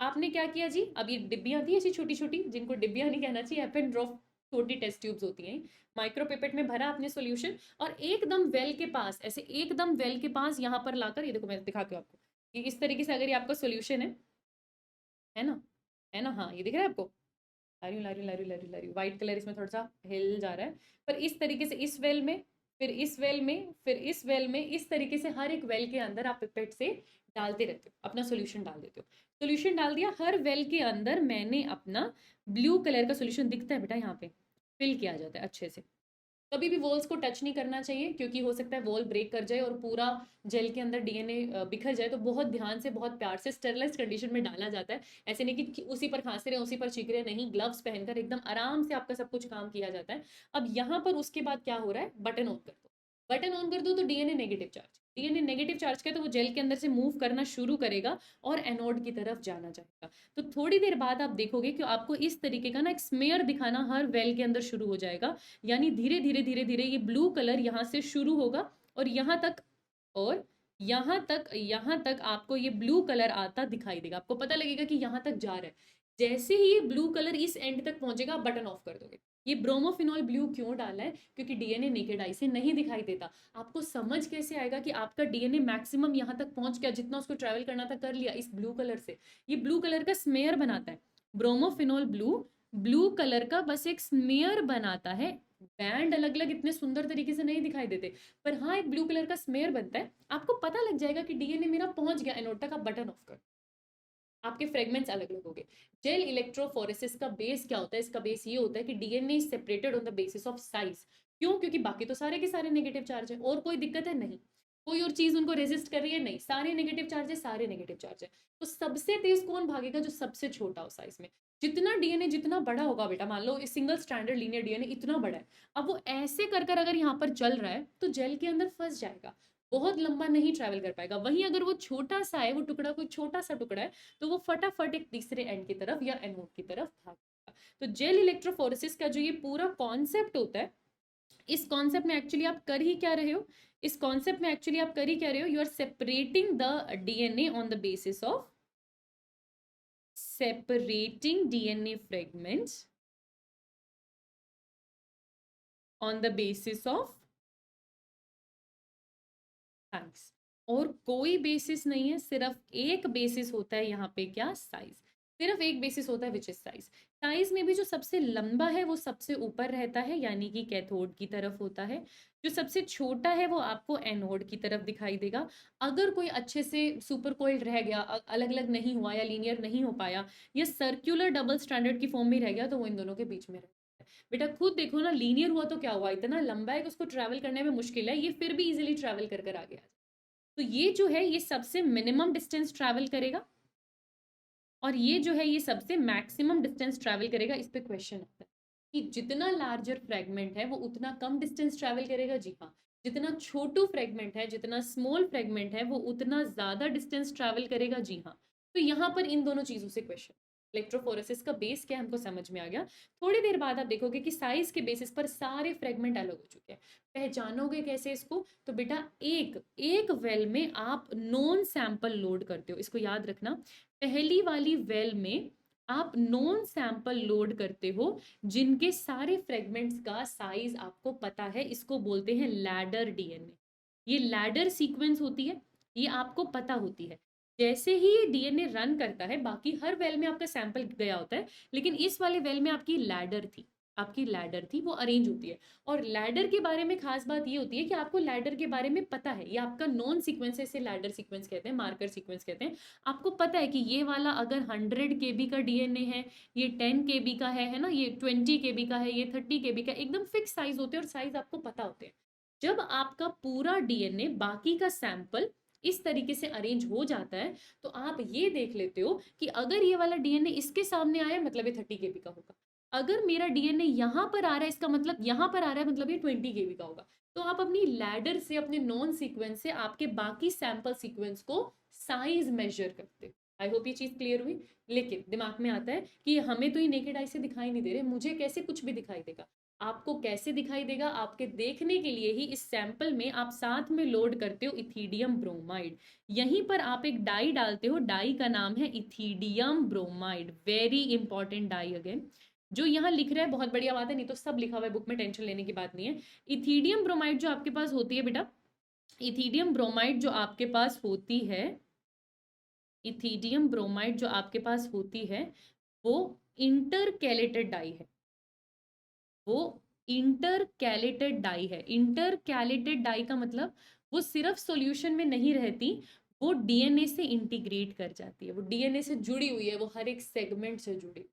Speaker 1: आपने क्या किया जी, अब ये डिब्बियां थी ऐसी छोटी छोटी, जिनको डिब्बियां नहीं कहना चाहिए, एप एंड ड्रॉप छोटी टेस्ट ट्यूब्स होती हैं, माइक्रोपिपेट में भरा आपने सॉल्यूशन, और एकदम वेल के पास, ऐसे एकदम वेल के पास यहाँ पर लाकर, ये देखो मैं दिखाती हूँ आपको, ये इस तरीके से अगर ये आपका सॉल्यूशन है ना, है ना, हाँ ये दिख रहा है आपको, लारी लारी लारी लारी लारी, व्हाइट कलर इसमें थोड़ा सा हिल जा रहा है, पर इस तरीके से इस वेल में, फिर इस वेल में, फिर इस वेल में, इस तरीके से हर एक वेल के अंदर आप पिपेट से डालते रहते हो, अपना सोल्यूशन डाल देते हो। सोल्यूशन डाल दिया, हर वेल के अंदर मैंने अपना ब्लू कलर का सोल्यूशन दिखता है बेटा, यहाँ पे फिल किया जाता है अच्छे से। कभी भी वॉल्स को टच नहीं करना चाहिए, क्योंकि हो सकता है वॉल ब्रेक कर जाए और पूरा जेल के अंदर डीएनए बिखर जाए, तो बहुत ध्यान से, बहुत प्यार से स्टेरलाइज कंडीशन में डाला जाता है। ऐसे नहीं कि उसी पर खांसते रहे, उसी पर चीख रहे, नहीं, ग्लव्स पहनकर एकदम आराम से आपका सब कुछ काम किया जाता है। अब यहाँ पर उसके बाद क्या हो रहा है, बटन ऑन कर दो, बटन ऑन कर दो तो DNA negative charge, DNA negative charge का, तो वो जेल के अंदर से मूव करना शुरू करेगा और एनोड की तरफ जाना चाहेगा। तो थोड़ी देर बाद आप देखोगे कि आपको इस तरीके का ना एक स्मेयर दिखाना हर वेल के अंदर शुरू हो जाएगा, यानी धीरे धीरे धीरे धीरे ये ब्लू कलर यहाँ से शुरू होगा और यहाँ तक, और यहाँ तक आपको ये ब्लू कलर आता दिखाई देगा, आपको पता लगेगा कि यहाँ तक जा रहा है। जैसे ही ये ब्लू कलर इस एंड तक पहुंचेगा, बटन ऑफ कर दोगे। ये ब्रोमोफिनॉल ब्लू क्यों डाला है, क्योंकि डीएनए नेकेड आई से नहीं दिखाई देता। आपको समझ कैसे आएगा कि आपका डीएनए मैक्सिमम यहाँ तक पहुंच गया, जितना उसको ट्रेवल करना था कर लिया, इस ब्लू कलर से। ये ब्लू कलर का स्मेयर बनाता है, ब्रोमोफिनॉल ब्लू ब्लू कलर का बस एक स्मेयर बनाता है। बैंड अलग अलग इतने सुंदर तरीके से नहीं दिखाई देते, पर हाँ एक ब्लू कलर का स्मेयर बनता है। आपको पता लग जाएगा कि डीएनए मेरा पहुंच गया एनोड तक, आप बटन ऑफ कर, आपके फ्रेगमेंट्स अलग अलग हो गए। जेल इलेक्ट्रोफोरेसिस का बेस क्या होता है, इसका बेस ये होता है कि DNA is separated on the basis of size. क्यों, क्योंकि बाकी तो सारे के सारे नेगेटिव चार्ज है, और कोई दिक्कत है नहीं, कोई और चीज उनको रेजिस्ट कर रही है नहीं, सारे नेगेटिव चार्ज है, सारे नेगेटिव चार्ज है। तो सबसे तेज कौन भागेगा, जो सबसे छोटा हो साइज में। जितना डीएनए जितना बड़ा होगा बेटा, मान लो सिंगल स्ट्रैंडेड लीनियर डीएनए इतना बड़ा है, अब वो ऐसे कर कर अगर यहाँ पर चल रहा है तो जेल के अंदर फंस जाएगा, बहुत लंबा नहीं ट्रैवल कर पाएगा। वहीं अगर वो छोटा सा है, वो टुकड़ा कोई छोटा सा टुकड़ा है, तो वो फटाफट एक तीसरे एंड की तरफ या एनोड की तरफ भागेगा। तो जेल इलेक्ट्रोफोरेसिस का जो ये पूरा कॉन्सेप्ट होता है, इस कॉन्सेप्ट में एक्चुअली आप कर ही क्या रहे हो, इस कॉन्सेप्ट में एक्चुअली आप कर ही क्या रहे हो, you are separating the DNA on the basis of, separating DNA fragments on the basis of size. और कोई बेसिस नहीं है, सिर्फ एक बेसिस होता है यहाँ पे, क्या, साइज। सिर्फ एक बेसिस होता है विच इज साइज। साइज में भी जो सबसे लंबा है वो सबसे ऊपर रहता है, यानी कि कैथोड की तरफ होता है। जो सबसे छोटा है वो आपको एनोड की तरफ दिखाई देगा। अगर कोई अच्छे से सुपर कोइल्ड रह गया, अलग अलग नहीं हुआ या लीनियर नहीं हो पाया, या सर्कुलर डबल स्टैंडर्ड की फॉर्म में रह गया, तो वो इन दोनों के बीच में रहता है। बेटा खुद देखो ना, लीनियर हुआ तो क्या हुआ, इतना लंबा है कि उसको ट्रैवल करने में मुश्किल है, ये फिर भी इजीली ट्रैवल कर कर आ गया। तो ये जो है ये सबसे मिनिमम डिस्टेंस ट्रैवल करेगा, और ये जो है ये सबसे मैक्सिमम डिस्टेंस ट्रैवल करेगा। इस पे क्वेश्चन आता है कि जितना लार्जर फ्रेगमेंट है वो उतना कम डिस्टेंस ट्रैवल करेगा, जी हाँ। जितना छोटू फ्रेगमेंट है, जितना स्मॉल फ्रेगमेंट है, वो उतना ज्यादा डिस्टेंस ट्रैवल करेगा, जी हाँ। तो यहाँ पर इन दोनों चीजों से क्वेश्चन, इलेक्ट्रोफोरेसिस का बेस क्या हमको समझ में आ गया। थोड़ी देर बाद आप देखोगे कि साइज के बेसिस पर सारे फ्रेगमेंट अलग हो चुके हैं। पहचानोगे कैसे इसको, तो बेटा एक एक वेल में आप नॉन सैंपल लोड करते हो, इसको याद रखना। पहली वाली वेल में आप नॉन सैंपल लोड करते हो, जिनके सारे फ्रेगमेंट्स का साइज आपको पता है, इसको बोलते हैं लैडर डीएनए। ये लैडर सीक्वेंस होती है, ये आपको पता होती है। जैसे ही ये डीएनए रन करता है, बाकी हर वेल में आपका सैंपल गया होता है, लेकिन इस वाले वेल में आपकी लैडर थी, आपकी लैडर थी, वो अरेंज होती है। और लैडर के बारे में खास बात ये होती है कि आपको लैडर के बारे में पता है, ये आपका नॉन सीक्वेंस है, इसे लैडर सीक्वेंस कहते हैं, मार्कर सीक्वेंस कहते हैं। आपको पता है कि ये वाला अगर 100 KB का डीएनए है, ये 10 KB का है ना, ये 20 KB का है, ये 30 KB का, एकदम फिक्स साइज होते हैं और साइज आपको पता होते हैं। जब आपका पूरा डीएनए बाकी का सैंपल इस तरीके से अरेंज हो जाता है, तो आप ये देख लेते हो कि अगर ये वाला डीएनए इसके सामने आया, मतलब ये 30 KB का होगा। अगर मेरा डीएनए यहाँ पर आ रहा है, इसका मतलब यहाँ पर आ रहा है, मतलब ये 20 KB का होगा। तो आप अपनी लैडर से, अपने नॉन सीक्वेंस से आपके बाकी सैंपल सीक्वेंस को साइज मेजर करते हो। आई होप ये चीज क्लियर हुई। लेकिन दिमाग में आता है कि हमें तो ये नेकेड आई से दिखाई नहीं दे रहे, मुझे कैसे कुछ भी दिखाई देगा। आपको कैसे दिखाई देगा? आपके देखने के लिए ही इस सैंपल में आप साथ में लोड करते हो इथीडियम ब्रोमाइड। यहीं पर आप एक डाई डालते हो, डाई का नाम है ethidium bromide. Very important dye again. जो यहाँ लिख रहा है बहुत बढ़िया बात है, नहीं तो सब लिखा हुआ है बुक में, टेंशन लेने की बात नहीं है। इथीडियम ब्रोमाइड जो आपके पास होती है बेटा, इथीडियम ब्रोमाइड जो आपके पास होती है, इथीडियम ब्रोमाइड जो आपके पास होती है, वो इंटरकैलेटेड डाई है। वो इंटरकैलेटेड डाई है। इंटरकैलेटेड डाई का मतलब वो सिर्फ सॉल्यूशन में नहीं रहती, वो डीएनए से इंटीग्रेट कर जाती है, वो डीएनए से जुड़ी हुई है, वो हर एक सेगमेंट से जुड़ी।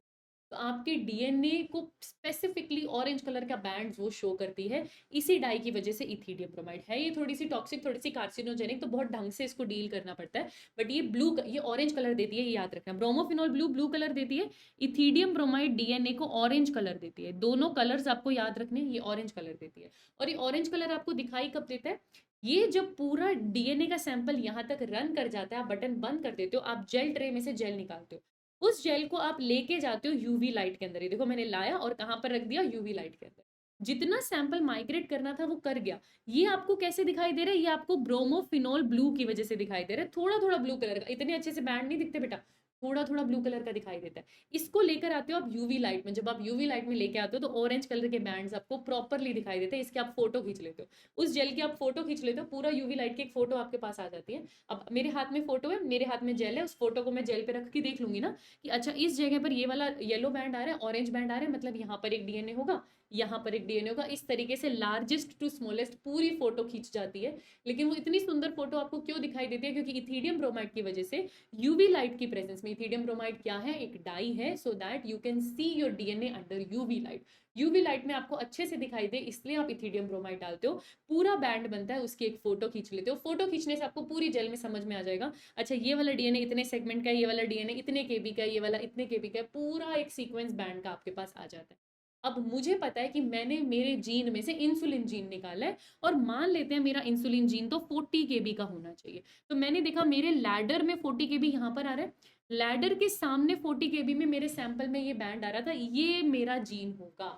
Speaker 1: तो आपके डीएनए को स्पेसिफिकली ऑरेंज कलर का बैंड वो शो करती है, इसी डाई की वजह से इथीडियम ब्रोमाइड है। ये थोड़ी सी टॉक्सिक, थोड़ी सी कार्सिनोजेनिक, तो बहुत ढंग से इसको डील करना पड़ता है। बट ये ब्लू, ये ऑरेंज कलर देती है, ये याद रखना। ब्रोमोफिनॉल ब्लू कलर देती है, इथीडियम ब्रोमाइड डीएनए को ऑरेंज कलर देती है। दोनों कलर्स आपको याद रखने, ये ऑरेंज कलर देती है। और ये ऑरेंज कलर आपको दिखाई कब देता है? ये जब पूरा डीएनए का सैंपल यहाँ तक रन कर जाता है, आप बटन बंद कर देते हो, आप जेल ट्रे में से जेल निकालते हो, उस जेल को आप लेके जाते हो यूवी लाइट के अंदर। ये देखो मैंने लाया और कहाँ पर रख दिया? यूवी लाइट के अंदर। जितना सैंपल माइग्रेट करना था वो कर गया। ये आपको कैसे दिखाई दे रहा है? ये आपको ब्रोमोफिनॉल ब्लू की वजह से दिखाई दे रहा है, थोड़ा थोड़ा ब्लू कलर का। इतने अच्छे से बैंड नहीं दिखते बेटा, थोड़ा थोड़ा ब्लू कलर का दिखाई देता है। इसको लेकर आते हो आप यूवी लाइट में, जब आप यूवी लाइट में लेके आते हो तो ऑरेंज कलर के बैंड्स आपको प्रॉपरली दिखाई देते हैं। इसके आप फोटो खींच लेते हो, उस जेल की आप फोटो खींच लेते हो, पूरा यूवी लाइट की एक फोटो आपके पास आ जाती है। अब मेरे हाथ में फोटो है, मेरे हाथ में जेल है, उस फोटो को मैं जेल पे रख के देख लूंगी ना कि अच्छा इस जगह पर ये वाला येलो बैंड आ रहा है, ऑरेंज बैंड आ रहा है, मतलब यहाँ पर एक डीएनए होगा, यहाँ पर एक डीएनए होगा। इस तरीके से लार्जेस्ट टू स्मॉलेस्ट पूरी फोटो खींच जाती है। लेकिन वो इतनी सुंदर फोटो आपको क्यों दिखाई देती है? क्योंकि इथीडियम ब्रोमाइड की वजह से, यूवी लाइट की प्रेजेंस में। इथीडियम ब्रोमाइड क्या है? एक डाई है, so that you can see your DNA under UV light. UV light में आपको अच्छे से दिखाई दे, इसलिए आप इथीडियम ब्रोमाइड डालते हो। पूरा बैंड बनता है, उसकी एक फोटो खींच लेते हो। फोटो खींचने से आपको पूरी जेल में समझ में आ जाएगा, अच्छा ये वाला डीएनए इतने सेगमेंट का है, ये वाला डीएनए इतने केबी का है, ये वाला इतने केबी का है। पूरा एक सीक्वेंस बैंड का आपके पास आ जाता है। अब मुझे पता है कि मैंने मेरे जीन में से इंसुलिन जीन निकाला है, और मान लेते हैं मेरा इंसुलिन जीन तो 40 केबी का होना चाहिए। तो मैंने देखा मेरे लैडर में 40 केबी यहाँ पर आ रहा है, लैडर के सामने 40 केबी में मेरे सैंपल में ये बैंड आ रहा था, ये मेरा जीन होगा।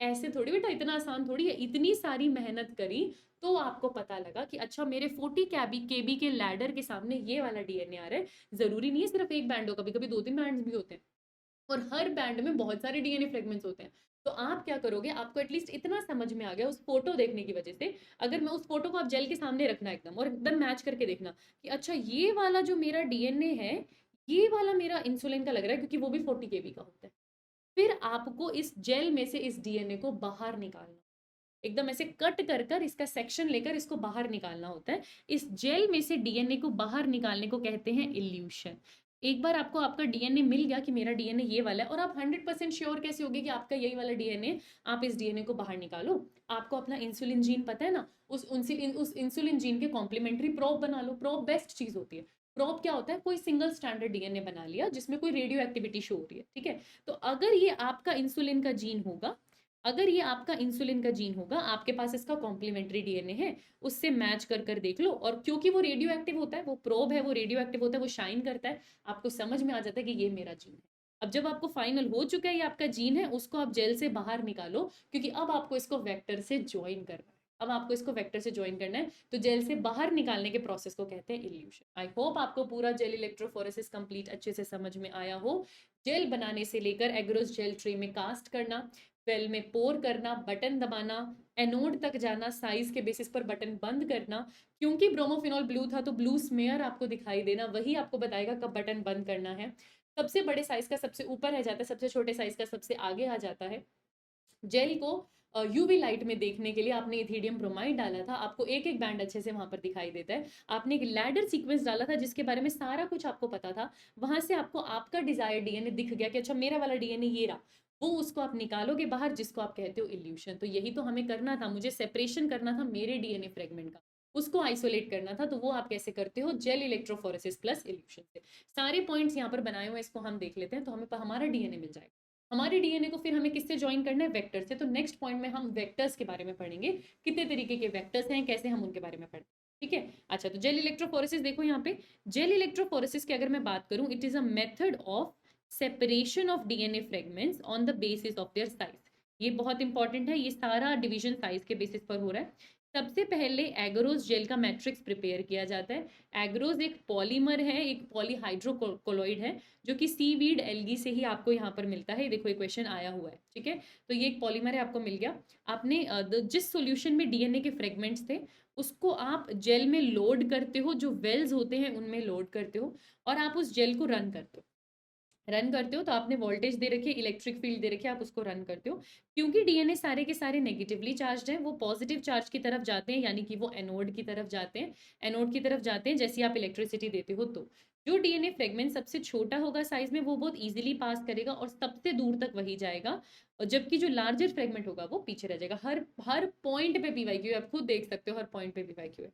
Speaker 1: ऐसे थोड़ी बेटा, इतना आसान थोड़ी है। इतनी सारी मेहनत करी तो आपको पता लगा कि अच्छा मेरे 40 केबी के लैडर के सामने ये वाला डीएनए आ रहा है। जरूरी नहीं है सिर्फ एक बैंड हो, कभी कभी 2-3 बैंड भी होते हैं, और हर बैंड में बहुत सारे डीएनए फ्रेगमेंट्स होते हैं। तो आप क्या करोगे? आपको एटलीस्ट इतना समझ में आ गया उस फोटो देखने की वजह से। अगर मैं उस फोटो को आप जेल के सामने रखना एकदम, और एकदम मैच करके देखना कि अच्छा ये वाला जो मेरा डीएनए है, ये वाला मेरा इंसुलिन का लग रहा है, क्योंकि वो भी 40 केबी का होता है। फिर आपको इस जेल में से इस डीएनए को बाहर निकालना, एकदम ऐसे कट कर कर इसका सेक्शन लेकर इसको बाहर निकालना होता है। इस जेल में से डीएनए को बाहर निकालने को कहते हैं इल्यूशन। एक बार आपको आपका डीएनए मिल गया कि मेरा डीएनए ये वाला है, और आप 100% श्योर कैसे होगे कि आपका यही वाला डीएनए? आप इस डीएनए को बाहर निकालो, आपको अपना इंसुलिन जीन पता है ना, उस इंसुलिन जीन के कॉम्प्लीमेंट्री प्रोब बना लो। प्रोब बेस्ट चीज होती है। प्रोब क्या होता है? कोई सिंगल स्टैंडर्ड डीएनए बना लिया जिसमें कोई रेडियो एक्टिविटी शो हो रही है, ठीक है। तो अगर ये आपका इंसुलिन का जीन होगा, अगर ये आपका इंसुलिन का जीन होगा, आपके पास इसका कॉम्प्लीमेंट्री डीएनए है, उससे मैच कर कर देख लो। और क्योंकि वो रेडियो एक्टिव होता है, वो प्रोब है, वो रेडियो एक्टिव होता है, वो शाइन करता है, आपको समझ में आ जाता है कि ये मेरा जीन है। अब जब आपको फाइनल हो चुका है ये आपका जीन है, उसको आप जेल से बाहर निकालो, क्योंकि अब आपको इसको वेक्टर से ज्वाइन करना है। अब आपको इसको वेक्टर से ज्वाइन करना है, तो जेल से बाहर निकालने के प्रोसेस को कहते हैं इल्यूशन। आई होप आपको पूरा जेल इलेक्ट्रोफोरेसिस कंप्लीट अच्छे से समझ में आया हो। जेल बनाने से लेकर एग्रोस जेल ट्रे में कास्ट करना, वेल में पोर करना, बटन दबाना, एनोड तक जाना, साइज के बेसिस पर बटन बंद करना। क्योंकि ब्रोमोफिनॉल ब्लू था तो ब्लू स्मेयर आपको दिखाई देना, वही आपको बताएगा कब बटन बंद करना है। सबसे बड़े साइज का सबसे ऊपर रह जाता है, सबसे छोटे साइज का सबसे आगे आ जाता है। जेल को यूवी लाइट में देखने के लिए आपने इथीडियम ब्रोमाइड डाला था, आपको एक एक बैंड अच्छे से वहां पर दिखाई देता है। आपने एक लैडर सीक्वेंस डाला था जिसके बारे में सारा कुछ आपको पता था, वहां से आपको आपका डिजायर डीएनए दिख गया कि अच्छा मेरा वाला डीएनए ये रहा। वो उसको आप निकालोगे बाहर, जिसको आप कहते हो इल्यूशन। तो यही तो हमें करना था, मुझे सेपरेशन करना था मेरे डीएनए फ्रेगमेंट का, उसको आइसोलेट करना था। तो वो आप कैसे करते हो? जेल इलेक्ट्रोफोरेसिस प्लस इल्यूशन से। सारे पॉइंट्स यहाँ पर बनाए हुए, इसको हम देख लेते हैं, तो हमें हमारा डीएनए मिल जाएगा। हमारे डीएनए को फिर हमें किससे ज्वाइन करना है? वेक्टर से। तो नेक्स्ट पॉइंट में हम वेक्टर्स के बारे में पढ़ेंगे, कितने तरीके के वेक्टर्स हैं, कैसे हम उनके बारे में पढ़ें, ठीक है। अच्छा, तो जेल इलेक्ट्रोफोरेसिस देखो यहाँ पे, जेल इलेक्ट्रोफोरेसिस की अगर मैं बात करूं, it is a method of separation of DNA fragments on the basis of their size. ये बहुत इंपॉर्टेंट है, ये सारा डिवीजन साइज के बेसिस पर हो रहा है। सबसे पहले एगरोस जेल का मैट्रिक्स प्रिपेयर किया जाता है। एगरोस एक पॉलीमर है, एक पॉलीहाइड्रोकोलोइड है, जो कि सीवीड एल्गी से ही आपको यहाँ पर मिलता है। देखो ये क्वेश्चन आया हुआ है, ठीक है। तो ये एक पॉलीमर है, आपको मिल गया। आपने जिस सॉल्यूशन में डीएनए के फ्रेगमेंट्स थे उसको आप जेल में लोड करते हो, जो वेल्स होते हैं उनमें लोड करते हो, और आप उस जेल को रन करते हो तो आपने वोल्टेज दे रखी है, इलेक्ट्रिक फील्ड दे रखी है, आप उसको रन करते हो। क्योंकि डीएनए सारे के सारे नेगेटिवली चार्ज हैं, वो पॉजिटिव चार्ज की तरफ जाते हैं, यानी कि वो एनोड की तरफ जाते हैं। एनोड की तरफ जाते हैं जैसे आप इलेक्ट्रिसिटी देते हो। तो जो डीएनए फ्रेगमेंट सबसे छोटा होगा साइज में, वो बहुत इजीली पास करेगा और सबसे दूर तक वही जाएगा, और जबकि जो लार्जर फ्रेगमेंट होगा वो पीछे रह जाएगा। हर हर पॉइंट पे पीवाईक्यू है, आप खुद देख सकते हो, हर पॉइंट पे पीवाईक्यू है।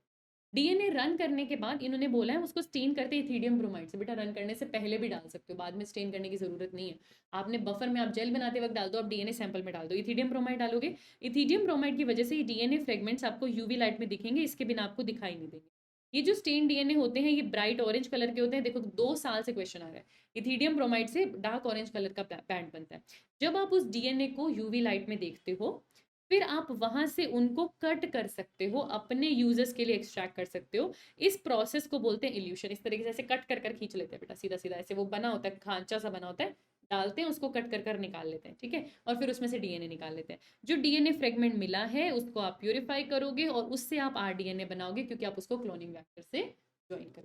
Speaker 1: डीएनए रन करने के बाद इन्होंने बोला है उसको स्टेन करते इथीडियम ब्रोमाइड से। बेटा रन करने से पहले भी डाल सकते हो, बाद में स्टेन करने की जरूरत नहीं है। आपने बफर में आप जेल बनाते वक्त डाल दो, आप डीएनए सैंपल में डाल दो, इथीडियम ब्रोमाइड डालोगे। इथीडियम ब्रोमाइड की वजह से ये डीएनए फ्रेगमेंट्स आपको यूवी लाइट में दिखेंगे, इसके बिना आपको दिखाई नहीं देंगे। ये जो स्टेन डीएनए होते हैं ये ब्राइट ऑरेंज कलर के होते हैं। देखो 2 साल से क्वेश्चन आ रहा है, इथीडियम ब्रोमाइड से डार्क ऑरेंज कलर का बैंड बनता है। जब आप उस डीएनए को यूवी लाइट में देखते हो, फिर आप वहां से उनको कट कर सकते हो, अपने यूजर्स के लिए एक्सट्रैक्ट कर सकते हो। इस प्रोसेस को बोलते हैं इल्यूशन। इस तरीके से ऐसे कट कर कर खींच लेते हैं बेटा, सीधा सीधा ऐसे वो बना होता है, खांचा सा बना होता है, डालते हैं उसको, कट कर कर निकाल लेते हैं, ठीक है। और फिर उसमें से डीएनए निकाल लेते हैं। जो डीएनए फ्रेगमेंट मिला है उसको आप प्यूरिफाई करोगे और उससे आप आरडीएनए बनाओगे, क्योंकि आप उसको क्लोनिंग वेक्टर से ज्वाइन करोगे।